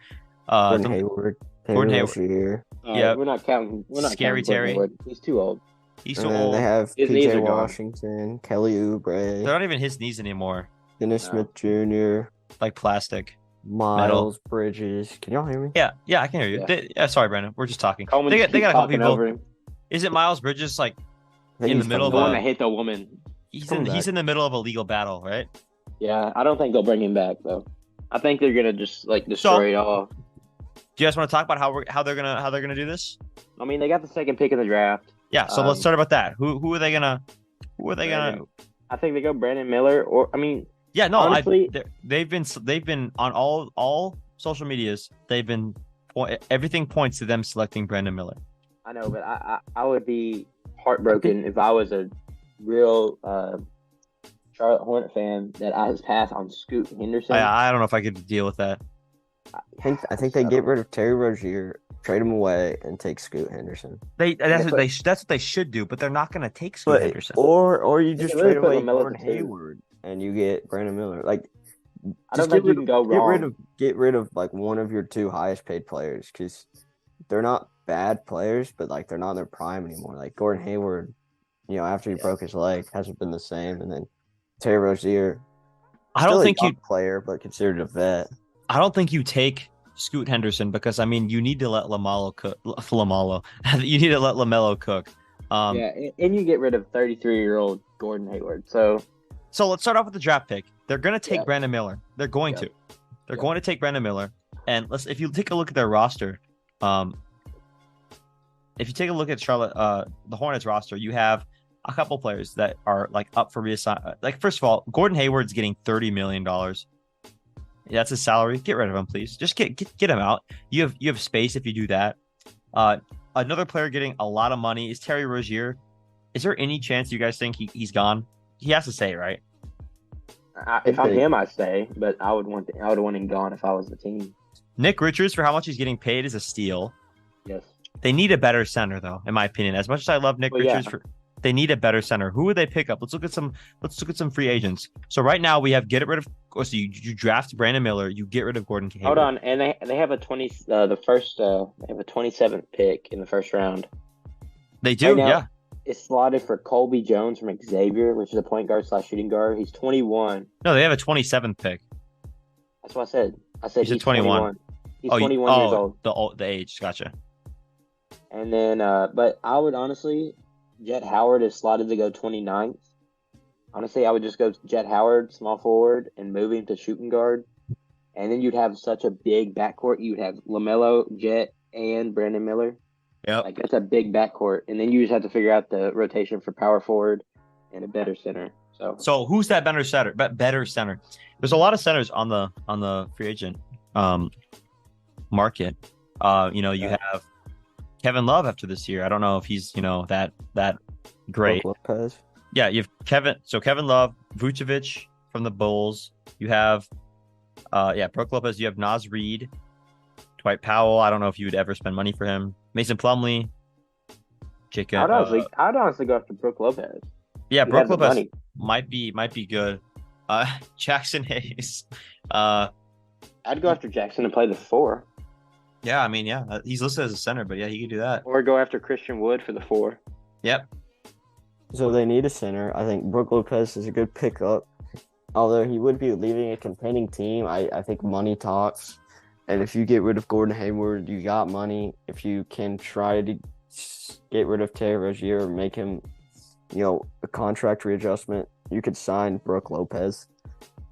Gordon Hayward. Gordon Hayward. Hayward. Here. Yeah. We're not counting. Scary counting Terry. Gordon Hayward. He's too old. He's And so then old. they have His knees PJ are gone. Washington, Kelly Oubre, They're not even his knees anymore. Dennis No. Smith Jr., Like plastic. Miles Bridges. Can y'all hear me? Yeah, I can hear you. Yeah. Sorry, Brandon. We're just talking. Coleman They just got a keeps couple talking people. over him. Is it Miles Bridges like I think in the he's middle coming of The one a- that hit the woman. he's in the middle of a legal battle, right? Yeah, I don't think they'll bring him back though. I think they're gonna just like destroy it all. Do you guys want to talk about how they're gonna do this? I mean, they got the second pick in the draft. Yeah, so let's start about that. Who are they gonna? I think they go Brandon Miller, or I mean, yeah, no, honestly, they've been on all social medias. Everything points to them selecting Brandon Miller. I know, but I would be heartbroken if I was a real Charlotte Hornet fan that I was passed on Scoot Henderson. I don't know if I could deal with that. I think they get rid of Terry Rozier, trade him away, and take Scoot Henderson. That's what they should do, but they're not going to take Scoot Henderson. Or you just trade away LaMelo Gordon Hayward and you get Brandon Miller. Like, I don't think you can go wrong. Get rid of like one of your two highest paid players, because they're not bad players, but like they're not in their prime anymore. Like Gordon Hayward, after he broke his leg, hasn't been the same, and then Terry Rozier, I don't think you player, but considered a vet. I don't think you take Scoot Henderson because you need to let LaMelo cook. You need to let LaMelo cook. And you get rid of 33-year-old Gordon Hayward. So let's start off with the draft pick. They're going to take Brandon Miller. They're going to. They're going to take Brandon Miller. And if you take a look at their roster, if you take a look at Charlotte, the Hornets roster, you have a couple players that are like up for reassignment. Like, first of all, Gordon Hayward's getting $30 million. That's his salary. Get rid of him, please. Just get him out. You have space if you do that. Another player getting a lot of money is Terry Rozier. Is there any chance you guys think he's gone? He has to stay, right? If I'm him, I'd stay. But I would want him gone if I was the team. Nick Richards, for how much he's getting paid, is a steal. Yes. They need a better center, though, in my opinion. As much as I love Nick Richards, they need a better center. Who would they pick up? Let's look at some free agents. So right now we have get rid of. So you draft Brandon Miller, you get rid of Gordon Hayward. Hold on, and they have a 27th pick in the first round. They do, right now, yeah. It's slotted for Colby Jones from Xavier, which is a point guard / shooting guard. He's 21. No, they have a 27th pick. That's what I said. He's 21. He's 21 years old. The age, gotcha. And then, but I would honestly, Jet Howard is slotted to go 29th. Honestly, I would just go Jet Howard, small forward, and move him to shooting guard. And then you'd have such a big backcourt. You'd have LaMelo, Jet, and Brandon Miller. Yeah, like that's a big backcourt. And then you just have to figure out the rotation for power forward and a better center. So who's that better center? Better center. There's a lot of centers on the free agent market. You have Kevin Love after this year. I don't know if he's that great. Brook Lopez. Yeah, you have Kevin Love, Vucevic from the Bulls. You have Brook Lopez. You have Naz Reid, Dwight Powell. I don't know if you would ever spend money for him. Mason Plumlee, Jacob. I'd honestly go after Brook Lopez. Yeah, Brook Lopez might be good. Jackson Hayes. I'd go after Jackson and play the 4. Yeah, I mean, he's listed as a center, but yeah, he could do that. Or go after Christian Wood for the 4. Yep. So they need a center. I think Brook Lopez is a good pickup. Although he would be leaving a contending team, I think money talks. And if you get rid of Gordon Hayward, you got money. If you can try to get rid of Terry Rozier or make him, a contract readjustment, you could sign Brook Lopez.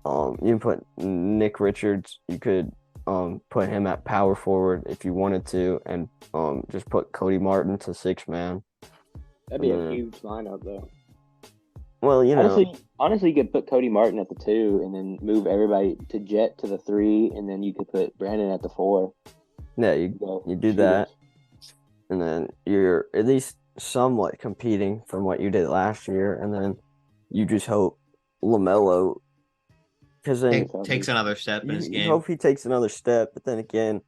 You can put Nick Richards. You could put him at power forward if you wanted to, and just put Cody Martin to 6-man. That'd be a huge lineup, though. Well, honestly, you could put Cody Martin at the 2, and then move everybody to Jet to the 3, and then you could put Brandon at the 4. Yeah, you do that, and then you're at least somewhat competing from what you did last year, and then you just hope LaMelo, because then takes another step in his game. You hope he takes another step, but then again,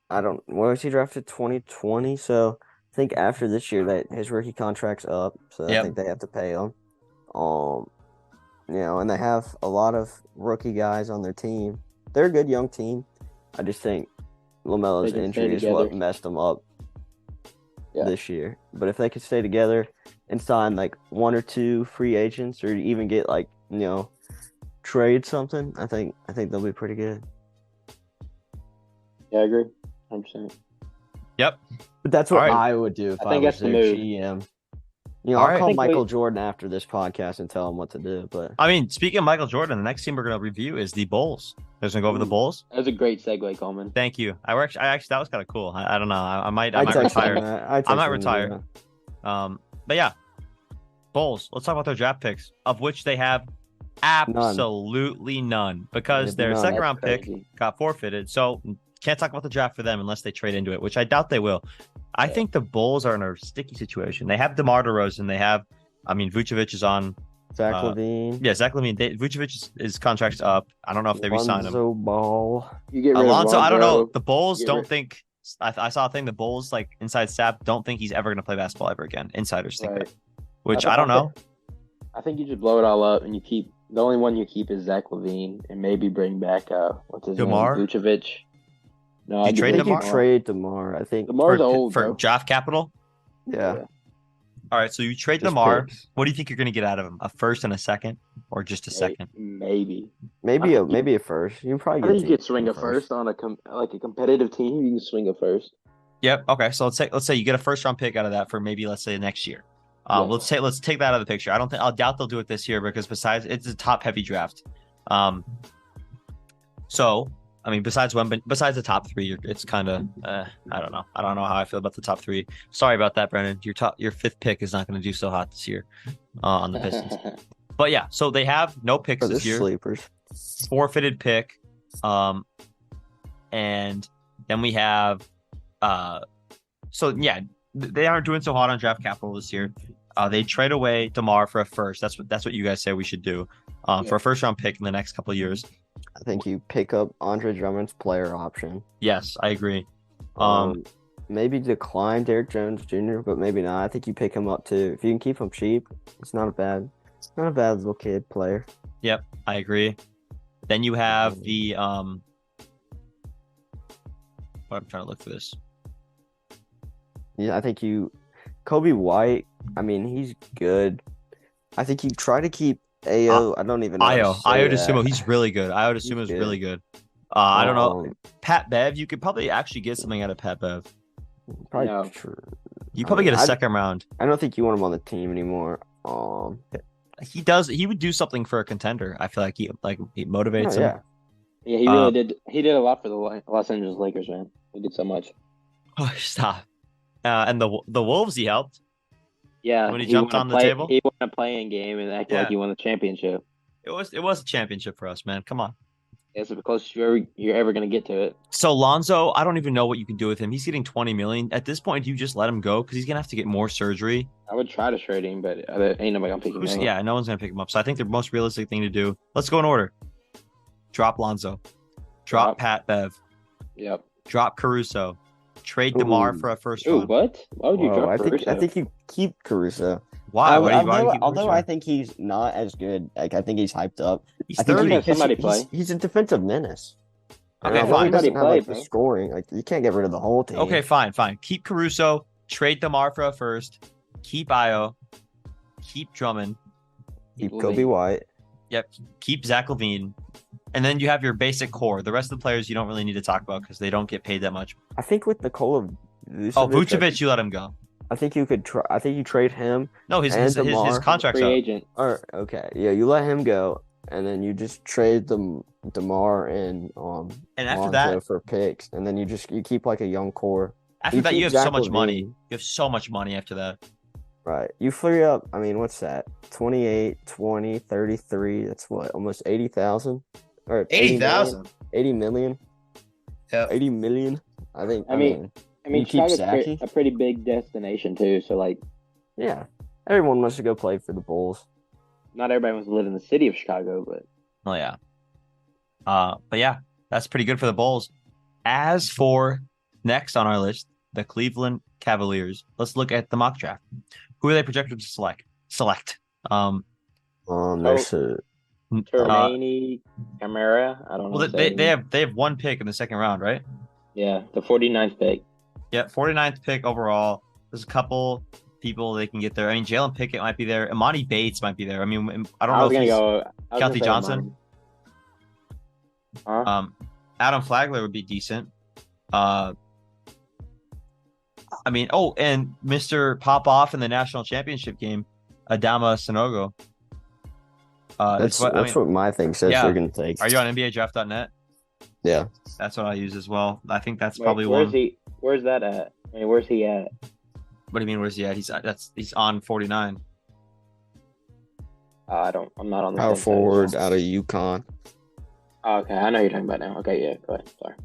what was he drafted 2020? So I think after this year that his rookie contract's up, so I think they have to pay him. And they have a lot of rookie guys on their team. They're a good young team. I just think LaMelo's injury is what messed them up this year. But if they could stay together and sign like 1 or 2 free agents, or even get trade something, I think they'll be pretty good. Yeah, I agree. 100%. Yep. But that's what I would do if I was their GM. I'll right. call think Michael Jordan after this podcast and tell him what to do. But I mean, speaking of Michael Jordan, the next team we're going to review is the Bulls. There's going to go over the Bulls. That was a great segue, Coleman. Thank you. I actually that was kind of cool. I don't know. I might texted retire. him that. I might texted him retire. that. But yeah, Bulls. Let's talk about their draft picks, of which they have absolutely none because They have their none. second round pick Crazy. got forfeited. So can't talk about the draft for them unless they trade into it, which I doubt they will. I think the Bulls are in a sticky situation. They have DeMar DeRozan. They have, Vucevic is on. Zach LaVine. Yeah, Zach LaVine. Vucevic contract's up. I don't know if they re-sign him. Lonzo Ball. You get rid of Alonso, I don't know. Lonzo. The Bulls Get don't rid- think. I saw a thing. The Bulls, like inside stab, don't think he's ever going to play basketball ever again. Insiders think Right. that, which I don't know. I think you just blow it all up and you keep the only one you keep is Zach LaVine and maybe bring back what's his DeMar? name? Vucevic. No, You I'd trade I think DeMar? you trade DeMar. I think. DeMar's old, for bro. draft capital. Yeah. All right, so you trade Just DeMar. picks. What do you think you're going to get out of him? A first and a second, or just a second? Maybe. Maybe I a think maybe a first. You can probably I get. think you could swing a first on a competitive team. You can swing a first. Yep. Okay. So let's say you get a first round pick out of that for maybe let's say next year. Yeah. Let's take that out of the picture. I doubt they'll do it this year because besides it's a top heavy draft. So besides the top three, it's kind of I don't know. I don't know how I feel about the top three. Sorry about that, Brennan. Your fifth pick is not going to do so hot this year on the Pistons. But yeah, so they have no picks For the this year. sleepers. Forfeited pick, and then we have they aren't doing so hot on draft capital this year. They trade away DeMar for a first. That's what you guys say we should do. For a first round pick in the next couple of years. I think you pick up Andre Drummond's player option. Yes, I agree. Maybe decline Derrick Jones Jr., but maybe not. I think you pick him up too. If you can keep him cheap, it's not a bad little kid player. Yep, I agree. Then you have the I'm trying to look for this. Yeah, I think Kobe White. He's good. I think you try to keep Ayo. I don't even know. Ayo DeSumo, he's really good. Ayo DeSumo is really good. I don't know. Pat Bev, you could probably actually get something out of Pat Bev. Probably No. You probably get a second round. I don't think you want him on the team anymore. He would do something for a contender. I feel like he motivates him. Yeah. Yeah, he really did. He did a lot for the Los Angeles Lakers, man. He did so much. Oh, stop. And the Wolves he helped. Yeah, When he jumped won on a the table? He won a playing game and acted Yeah. like he won the championship. It was a championship for us, man. Come on. It's the closest you're ever gonna get to it. So Lonzo, I don't even know what you can do with him. He's getting $20 million. At this point, do you just let him go because he's gonna have to get more surgery? I would try to trade him, but ain't nobody gonna pick him up. Yeah, no one's gonna pick him up. So I think the most realistic thing to do. Let's go in order. Drop Lonzo. Drop Pat Bev. Yep. Drop Caruso. Trade DeMar for a first Ooh, round. what? Why would you drop I Caruso? think you keep Caruso. Why? Why do you keep Although Caruso? I think he's not as good. I think he's hyped up. He's I think 30. Let somebody he's, play. He's a defensive menace. Okay, Although fine. He doesn't have Play, the bro. scoring. You can't get rid of the whole team. Okay, fine. Keep Caruso. Trade DeMar for a first. Keep Ayo. Keep Drummond. Keep Will Kobe be. White. Yep. Keep Zach LaVine. And then you have your basic core. The rest of the players you don't really need to talk about because they don't get paid that much. I think with Nikola Vucevic, you let him go. I think you could try. I think you trade him. No, his DeMar. contract's Free up. agent. Or okay, yeah, you let him go, and then you just trade them DeMar and And after Lonzo that, for picks, and then you keep like a young core. you keep have so Zach much money. LaVine. You have so much money after that. Right. You free up, what's that? 28, 20, 33. That's what? Almost 80,000? Or 80,000. 80 million? Yeah. 80 million? I think. I mean, you keep Chicago's Zachy? a pretty big destination too. So like, yeah. Everyone wants to go play for the Bulls. not everybody wants to live in the city of Chicago, but Oh yeah. But yeah, that's pretty good for the Bulls. As for next on our list, the Cleveland Cavaliers. Let's look at the mock draft. Who are they projected to select? There's Termini, Camara, I don't know. Well, they have one pick in the second round, right? Yeah, the 49th pick. Yeah, 49th pick overall. There's a couple people they can get there. Jalen Pickett might be there. Imani Bates might be there. I don't know if he's Kelty Johnson. Huh? Adam Flagler would be decent. I mean, oh, and Mr. Pop Off in the national championship game, Adama Sanogo. That's what my thing says yeah. they're gonna take. Are you on NBADraft.net? Yeah. That's what I use as well. I think that's Wait, probably where's one. he? Where's that at? I mean, where's he at? What do you mean? Where's he at? He's on 49. I'm not on the Power same forward page. out of UConn. Oh, okay, I know who you're talking about now. Okay, yeah, go ahead. Sorry.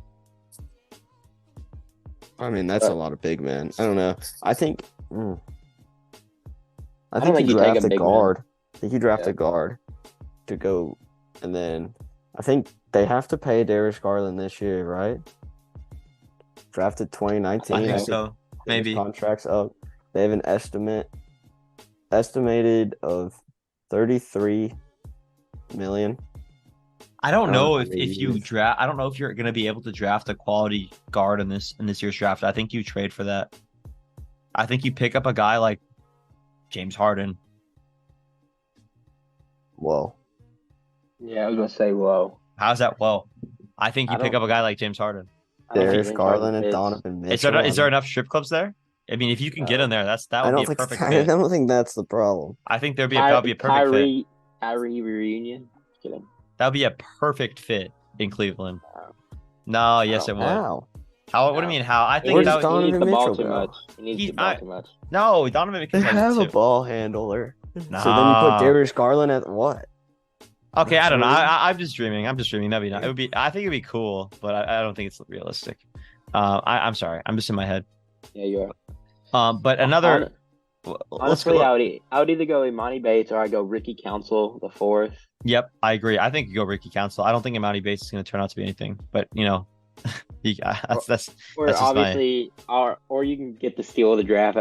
I mean, that's a lot of big men. I don't know. I think. I don't think think you you take draft a a big guard. I think you draft Yeah. a guard to go, and then I think they have to pay Darius Garland this year, right? Drafted 2019. I think Okay. so. Maybe. His contract's up. They have an estimated of 33 million. I don't know if Maybe. you draft. I don't know if you're going to be able to draft a quality guard in this year's draft. I think you trade for that. I think you pick up a guy like James Harden. Whoa. Yeah, I was gonna say, whoa. How's that? Well, I think you I pick don't- up a guy like James Harden. I don't Darius think Garland and fits. Donovan Mitchell. Is there enough strip clubs there? I mean, if you can get in there, that I would don't be a think perfect I fit. don't think that's the problem. I think that'd be a perfect fit. Kyrie reunion. Just kidding. That would be a perfect fit in Cleveland. No, yes, it would. How? How? What do you mean? How? I think Where's that would. Donovan He needs the ball Mitchell too go? much. He needs the ball too much. No, Donovan They Mitchell have a too. ball handler. Nah. So then you put Darius Garland at what? Okay, I don't know. Three? I'm just dreaming. That'd be nice. It would be. I think it'd be cool, but I don't think it's realistic. I'm sorry. I'm just in my head. Yeah, you are. But another. Let's Honestly, go. I would either go Imani Bates or I go Ricky Council the fourth. Yep, I agree. I think you go Ricky Council. I don't think Imani Bates is going to turn out to be anything, but that's Or just obviously, or you can get the steal of the draft.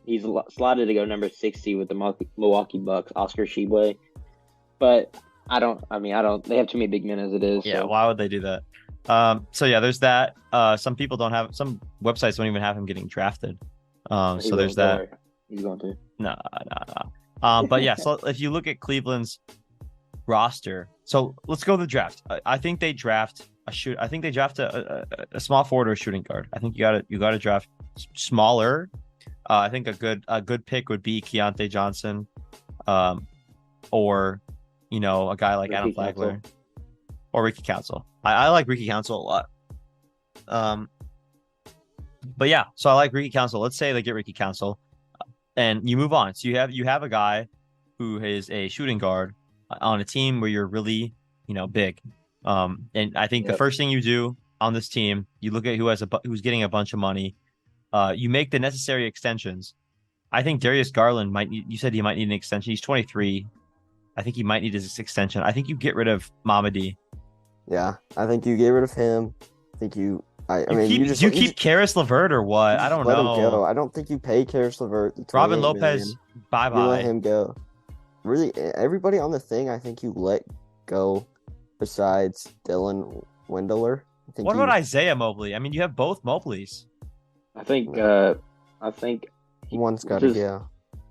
He's slotted to go number 60 with the Milwaukee Bucks, Oscar Tshiebwe. But I don't. They have too many big men as it is. yeah. So. Why would they do that? So yeah, there's that. Some people don't have. Some websites don't even have him getting drafted. So there's that. He's going to. No. But yeah, so if you look at Cleveland's roster, so let's go to the draft. I think they draft I think they draft a small forward or a shooting guard. I think you gotta draft smaller. I think a good pick would be Keontae Johnson, or a guy like Ricky Adam Flagler Council. or Ricky Council. I like Ricky Council a lot. But yeah, so I like Ricky Council. Let's say they get Ricky Council, and you move on. So you have a guy who is a shooting guard on a team where you're really big. And I think the first thing you do on this team, you look at who's getting a bunch of money. You make the necessary extensions. I think Darius Garland you said he might need an extension. He's 23. I think he might need his extension. I think you get rid of Mamadi. Yeah, I think you get rid of him. I think you. Do you keep Karis LeVert or what? I don't let know. him go. I don't think you pay Karis LeVert. Robin Lopez, bye You let bye. him go. Really, everybody on the thing, I think you let go. Besides Dylan Windler, What about Isaiah Mobley? I mean, you have both Mobleys. I think. One's got to go.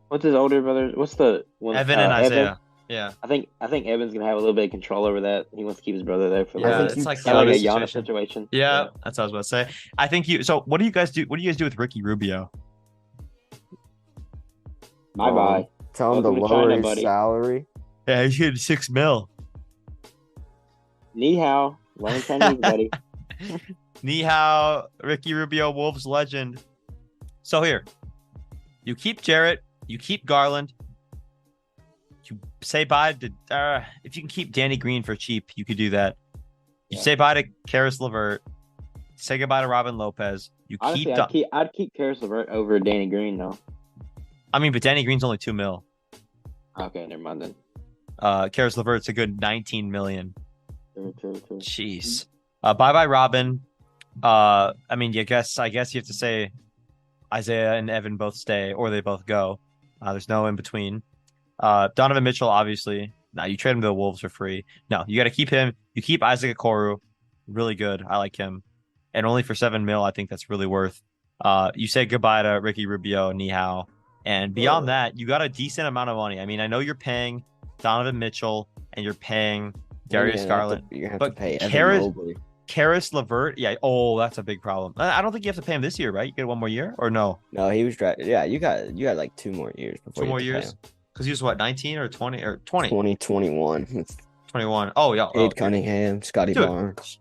What's his older brother? What's the one? Evan and Isaiah. Evan? Yeah. I think Evan's gonna have a little bit of control over that. He wants to keep his brother there for Yeah, a it's bit. like Kind of like a Giannis Giannis situation. Yeah, that's what I was about to say. I think So what do you guys do? What do you guys do with Ricky Rubio? Bye. Tell him to Welcome to lower China, his buddy. salary. Yeah, he's getting $6 million. Ni hao. Learn Chinese, buddy. Ni hao, Ricky Rubio, Wolves legend. So here, you keep Jarrett, you keep Garland, you say bye to. If you can keep Danny Green for cheap, you could do that. You say bye to Karis LeVert. Say goodbye to Robin Lopez. You Honestly, I'd keep Karis LeVert over Danny Green though. I mean, but Danny Green's only $2 million. Okay, never mind then. Karis LeVert's a good $19 million. True. Jeez. Bye Robin. I mean, I guess you have to say Isaiah and Evan both stay or they both go. There's no in between. Donovan Mitchell, obviously. Now you trade him to the Wolves for free. No, you got to keep him. You keep Isaac Okoro. Really good. I like him. And only for $7 million, I think that's really worth. You say goodbye to Ricky Rubio, Ni hao. And beyond that, you got a decent amount of money. I mean, I know you're paying Donovan Mitchell and you're paying Darius Garland. You're going to But have to pay Evan Karis- Mobley. Karis LeVert. Yeah. Oh, that's a big problem. I don't think you have to pay him this year, right? You get one more year or no? No, he was drafted. Yeah, you got like 2 more years before 2 you have more to pay years? him. Because he was what, 19 or 20 or 20? 2021. 21. Oh, yeah. Oh, Cade Cunningham, Scotty dude. Barnes.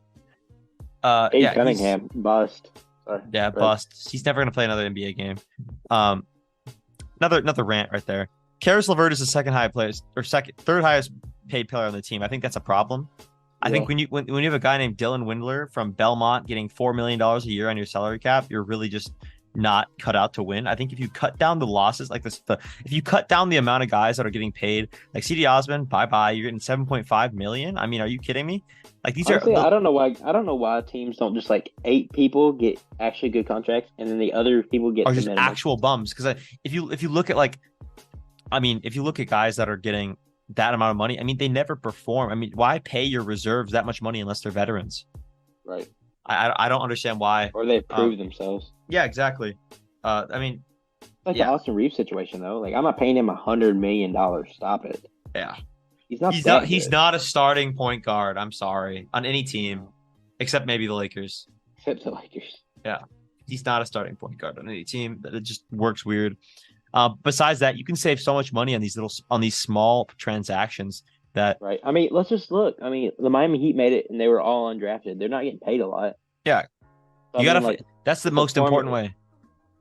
Cade Yeah, Cunningham, bust. Sorry. Yeah, Right. bust. He's never gonna play another NBA game. Another rant right there. Karis LeVert is the third highest paid player on the team. I think that's a problem. I think when you have a guy named Dylan Windler from Belmont getting $4 million a year on your salary cap, you're really just not cut out to win. I think if you cut down the losses like this, if you cut down the amount of guys that are getting paid, like CD Osman, bye, you're getting 7.5 million. I mean, are you kidding me? Like these Honestly, are. I don't know why teams don't just like 8 people get actually good contracts and then the other people get Are the just minimum. actual bums. Because if you look at if you look at guys that are getting that amount of money, I mean, they never perform. I mean, why pay your reserves that much money unless they're veterans? Right. I don't understand why. Or they prove themselves. Yeah, exactly. I mean, It's like the Austin Reeves situation though. Like I'm not paying him $100 million. Stop it. yeah. He's not. He's not a starting point guard. I'm sorry, on any team, except maybe the Lakers. Except the Lakers. Yeah, he's not a starting point guard on any team. It just works weird. Besides that, you can save so much money on these small transactions. That Right. I mean, let's just look. I mean, the Miami Heat made it, and they were all undrafted. They're not getting paid a lot. Yeah, So, you gotta. like, That's the most important way.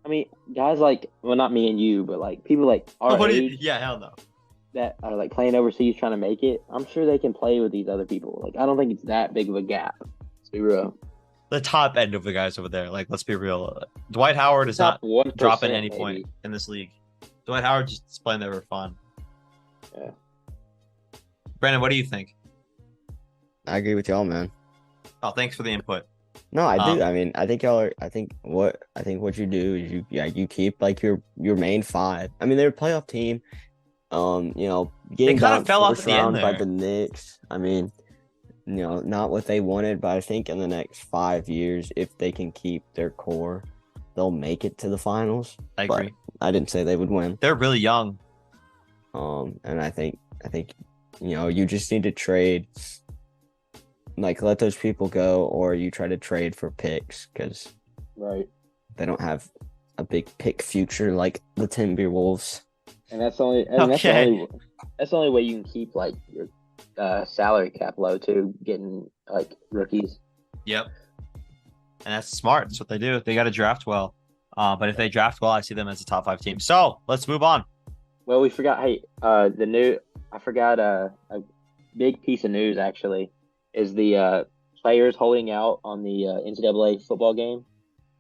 I mean, guys like, well, not me and you, but like people like our age Yeah, hell no. that are like playing overseas trying to make it. I'm sure they can play with these other people. Like, I don't think it's that big of a gap. Let's be real. The top end of the guys over there. Like, let's be real. Dwight Howard is Top not 1%, dropping any maybe. point in this league. Dwight Howard just playing there for fun. Yeah. Brandon, what do you think? I agree with y'all, man. Oh, thanks for the input. No, I do. I mean, I think y'all are. I think what you do is you keep like your main 5. I mean, they're a playoff team. Getting kind of bounced fell off first at the end round by there. the Knicks. I mean, not what they wanted, but I think in the next 5 years, if they can keep their core, they'll make it to the finals. I But agree. I didn't say they would win. They're really young. And I think you just need to trade. Like, let those people go, or you try to trade for picks because Right. they don't have a big pick future like the Timberwolves. And that's the only. That's the only way you can keep like your salary cap low too. Getting like rookies. Yep. And that's smart. That's what they do. They got to draft well. But if they draft well, I see them as a top 5 team. So let's move on. Well, we forgot. Hey, I forgot a big piece of news actually is the players holding out on the NCAA football game.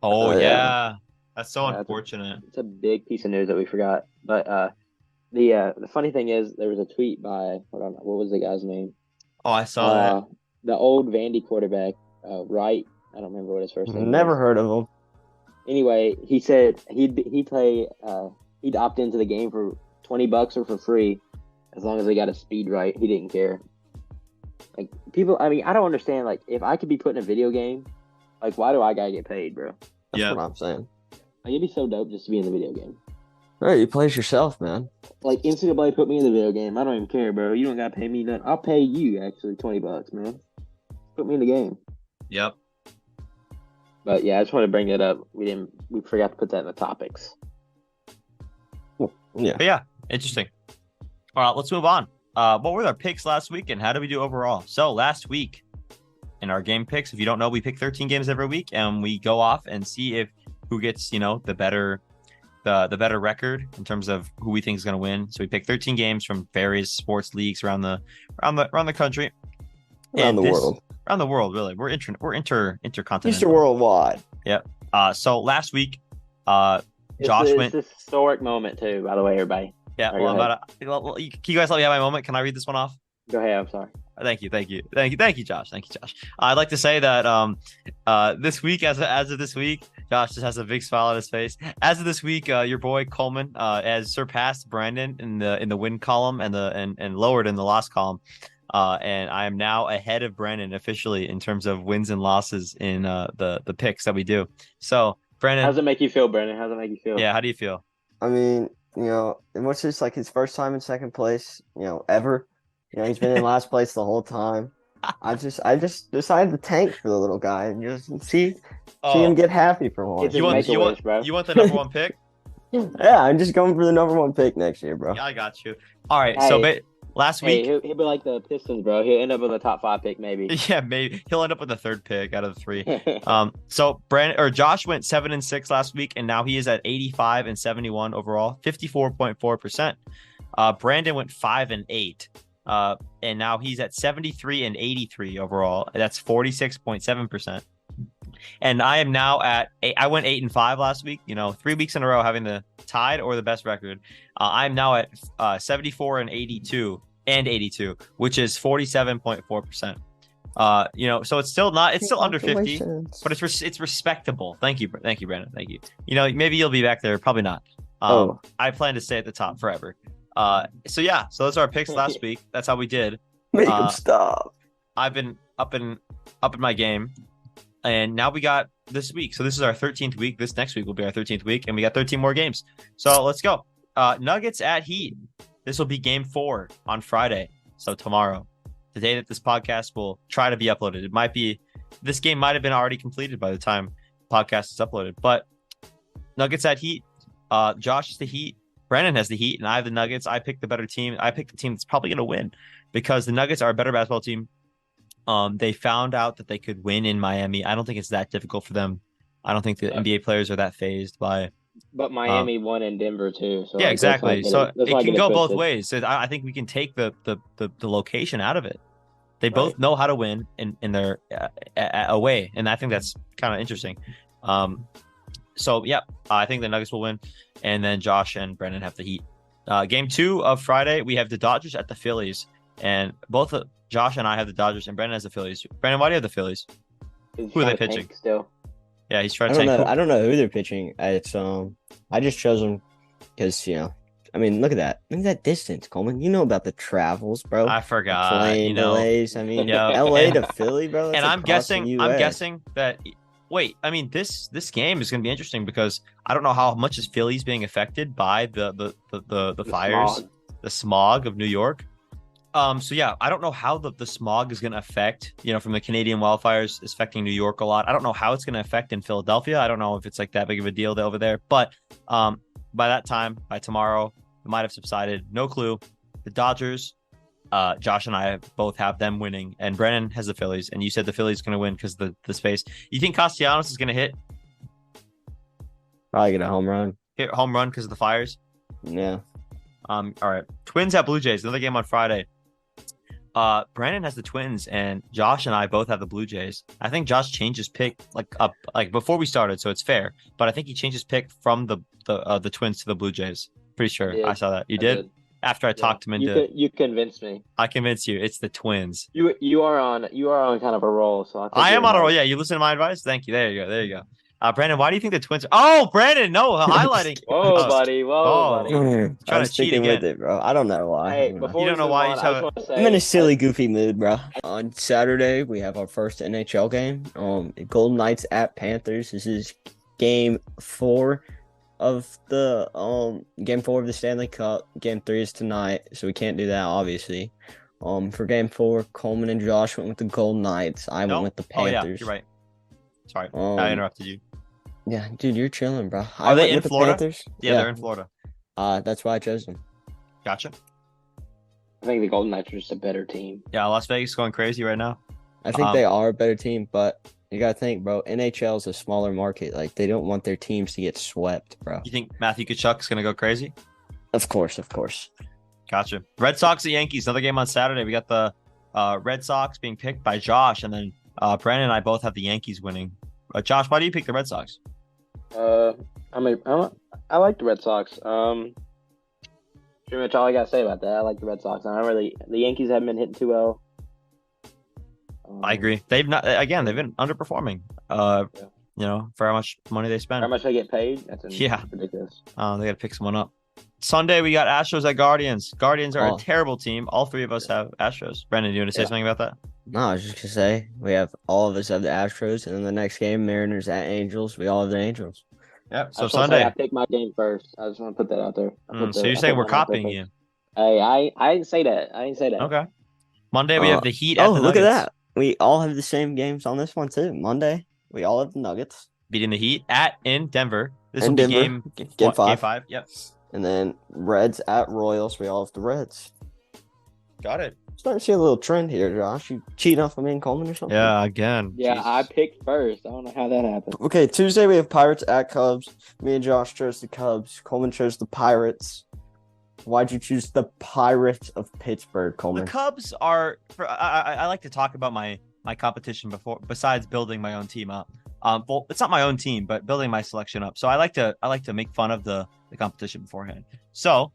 Oh, yeah. yeah. That's so Yeah, unfortunate. It's a big piece of news that we forgot. But the funny thing is, there was a tweet by what was the guy's name? Oh, I saw that. The old Vandy quarterback, Wright. I don't remember what his first name. Never was. heard of them. Anyway, he said he'd play. He'd opt into the game for $20 or for free, as long as they got his speed right. He didn't care. Like people, I mean, I don't understand. Like, if I could be put in a video game, like, why do I gotta get paid, bro? That's Yeah. what I'm saying. Like, it'd be so dope just to be in the video game. All right, you play as yourself, man. Like, NCAA put me in the video game. I don't even care, bro. You don't gotta pay me nothing. I'll pay you actually $20, man. Put me in the game. Yep. But yeah, I just want to bring that up. We forgot to put that in the topics. Yeah. But yeah, interesting. All right, let's move on. What were our picks last week and how did we do overall? So last week in our game picks, if you don't know, we pick 13 games every week and we go off and see who gets, the better record in terms of who we think is going to win. So we pick 13 games from various sports leagues around the country. Around the world. Around the world, really. We're intercontinental. Mr. Worldwide. Yep. So last week, Josh went. It's a historic moment too, by the way, everybody. Yeah. Right, Well, can you guys let me have my moment? Can I read this one off? Go ahead. I'm sorry. Thank you, Josh. I'd like to say that this week, as of this week, Josh just has a big smile on his face. As of this week, your boy Coleman has surpassed Brandon in the win column and lowered in the loss column. And I am now ahead of Brandon officially in terms of wins and losses in the picks that we do. So, Brandon, How does it make you feel, Brandon? How does it make you feel? yeah, how do you feel? I mean, and what's this, like his first time in second place, ever? He's been in last place the whole time. I just decided to tank for the little guy and just see him Oh, get happy for once. It's you want Make a you want wish, bro. you want the number one pick? Yeah, I'm just going for the number 1 pick next year, bro. Yeah, I got you. All right. So last Hey, week, he'll be like the Pistons, bro. He'll end up with a top 5 pick, maybe. yeah, maybe he'll end up with the 3rd pick out of the 3. So Josh went 7-6 last week, and now he is at 85 and 71 overall, 54.4%. Brandon went 5-8, and now he's at 73 and 83 overall. That's 46.7%. And I am now at I went 8-5 last week. 3 weeks in a row having the tied or the best record. I'm now at 74 and 82, which is 47.4%. So it's still under 50, but it's respectable. Thank you, Brandon. Thank you. Maybe you'll be back there, probably not. I plan to stay at the top forever. So those are our picks last week. That's how we did. Make him stop. I've been up in my game, and now we got this week. So this is our 13th week. This next week will be our 13th week, and we got 13 more games. So let's go. Nuggets at Heat. This will be game 4 on Friday. So tomorrow, the day that this podcast will try to be uploaded. This game might have been already completed by the time the podcast is uploaded. But Nuggets at Heat. Josh is the Heat. Brandon has the Heat, and I have the Nuggets. I picked the better team. I picked the team that's probably going to win because the Nuggets are a better basketball team. They found out that they could win in Miami. I don't think it's that difficult for them. I don't think the NBA players are that phased by. But Miami won in Denver too. So yeah, exactly. So it can go both ways. So I think we can take the location out of it. They both know how to win in their away, and I think that's kind of interesting. So yeah, I think the Nuggets will win, and then Josh and Brendan have the Heat. Game 2 of Friday, we have the Dodgers at the Phillies, and both Josh and I have the Dodgers, and Brendan has the Phillies. Brendan, why do you have the Phillies? Who are they pitching? Still. Yeah, he's trying to tank. I don't know who they're pitching. It's I just chose them because I mean, look at that. Look at that distance, Coleman. You know about the travels, bro. I forgot. Plane delays. I mean, LA to Philly, bro. And I'm guessing that. Wait, I mean, this game is going to be interesting because I don't know how much is Phillies being affected by the fires, the smog of New York. So yeah, I don't know how the smog is going to affect, from the Canadian wildfires is affecting New York a lot. I don't know how it's going to affect in Philadelphia. I don't know if it's like that big of a deal over there, but by that time, by tomorrow, it might have subsided. No clue. The Dodgers, Josh and I both have them winning, and Brennan has the Phillies, and you said the Phillies going to win because the space. You think Castellanos is going to hit? Probably get a home run. Hit home run because of the fires? Yeah. All right. Twins at Blue Jays. Another game on Friday. Brandon has the Twins, and Josh and I both have the Blue Jays. I think Josh changed his pick like before we started, so it's fair. But I think he changed his pick from the Twins to the Blue Jays. Pretty sure I saw that. You did? After I talked him into. You convinced me. I convinced you. It's the Twins. You are on kind of a roll. So I am on a roll. Yeah, you listen to my advice. Thank you. There you go. Brandon, why do you think the Twins? Oh, Brandon, no highlighting. Whoa, buddy. Whoa, buddy. Trying to cheat again. With it, bro. I don't know why. Hey, you don't know why. I'm in a silly, goofy mood, bro. On Saturday, we have our first NHL game. Golden Knights at Panthers. This is game 4 of the Stanley Cup. Game 3 is tonight, so we can't do that, obviously. For game 4, Coleman and Josh went with the Golden Knights. I went with the Panthers. Oh yeah, you're right. Sorry, I interrupted you. Yeah, dude, you're chilling, bro. Are they in Florida? The yeah, they're in Florida. That's why I chose them. Gotcha. I think the Golden Knights are just a better team. Yeah, Las Vegas is going crazy right now. I think they are a better team, but you gotta think, bro. NHL is a smaller market. Like, they don't want their teams to get swept, bro. You think Matthew Tkachuk is gonna go crazy? Of course. Gotcha. Red Sox at Yankees. Another game on Saturday. We got the Red Sox being picked by Josh, and then Brandon and I both have the Yankees winning. Josh, why do you pick the Red Sox? I like the Red Sox. Pretty much all I gotta say about that. I like the Red Sox. The Yankees haven't been hitting too well. I agree. They've been underperforming. For how much money they spend. How much they get paid? That's ridiculous. They gotta pick someone up. Sunday we got Astros at Guardians. Guardians are a terrible team. All 3 of us have Astros. Brendan, do you want to say something about that? No, I was just gonna say all of us have the Astros, and then the next game, Mariners at Angels. We all have the Angels. Yep. So Sunday, I picked my game first. I just want to put that out there. So you're saying we're copying you? Hey, I didn't say that. Okay. Monday we have the Heat at Oh, the look at Nuggets. that. We all have the same games on this one too. Monday, we all have the Nuggets. Beating the Heat in Denver. This In will be Denver. game Game 5. Game 5. Yep. And then Reds at Royals. We all have the Reds. Got it. Starting to see a little trend here, Josh. You cheating off of me and Coleman or something? Yeah, again. Yeah, Jesus. I picked first. I don't know how that happened. Okay, Tuesday we have Pirates at Cubs. Me and Josh chose the Cubs. Coleman chose the Pirates. Why'd you choose the Pirates of Pittsburgh, The Coleman? Cubs are. I like to talk about my competition besides building my own team up. Well, it's not my own team, but building my selection up. So I like to make fun of the competition beforehand. So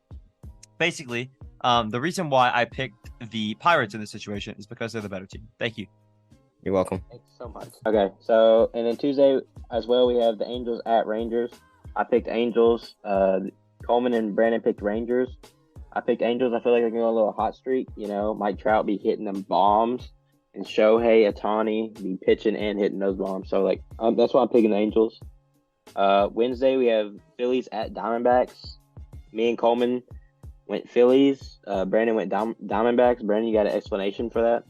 basically, the reason why I picked the Pirates in this situation is because they're the better team. Thank you. You're welcome. Thanks so much. Okay, so and then Tuesday as well, we have the Angels at Rangers. I picked Angels. Coleman and Brandon picked Rangers. I picked Angels. I feel like they're going on a little hot streak. You know, Mike Trout be hitting them bombs, and Shohei Ohtani be pitching and hitting those bombs. So like, that's why I'm picking the Angels. Wednesday we have Phillies at Diamondbacks. Me and Coleman went Phillies. Brandon went Diamondbacks. Brandon, you got an explanation for that?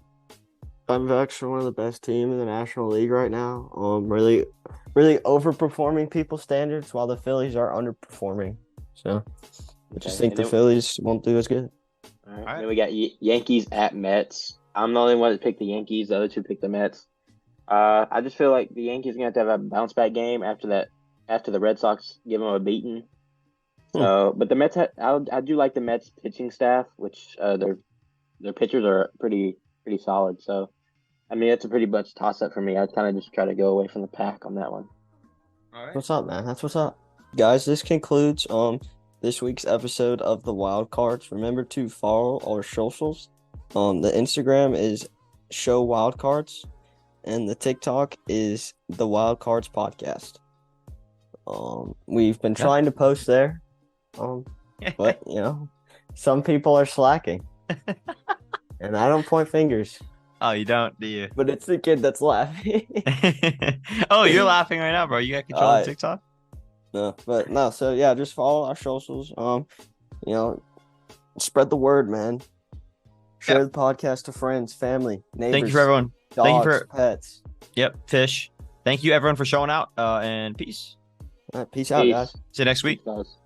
Diamondbacks are one of the best teams in the National League right now. Really overperforming people's standards, while the Phillies are underperforming. So I just think the Phillies won't do as good. All right. Then we got Yankees at Mets. I'm the only one that picked the Yankees. The other two picked the Mets. I just feel like the Yankees are going to have a bounce back game after the Red Sox give them a beating. So, but the Mets, I do like the Mets pitching staff, which their pitchers are pretty solid. So, I mean, it's a pretty much toss up for me. I kind of just try to go away from the pack on that one. All right. What's up, man? That's what's up. Guys, this concludes this week's episode of the Wildcards. Remember to follow our socials. The Instagram is Show Wildcards, and the TikTok is the Wildcards Podcast. We've been trying to post there, but you know, some people are slacking, and I don't point fingers. Oh, you don't, do you? But it's the kid that's laughing. Oh, you're laughing right now, bro. You got control of TikTok? No. So yeah, just follow our socials. You know, spread the word, man. Share the podcast to friends, family, neighbors. Thank you for everyone. Dogs, Thank you for pets. Yep, fish. Thank you everyone for showing out. And peace. All right, peace out, guys. See you next week. Peace, guys.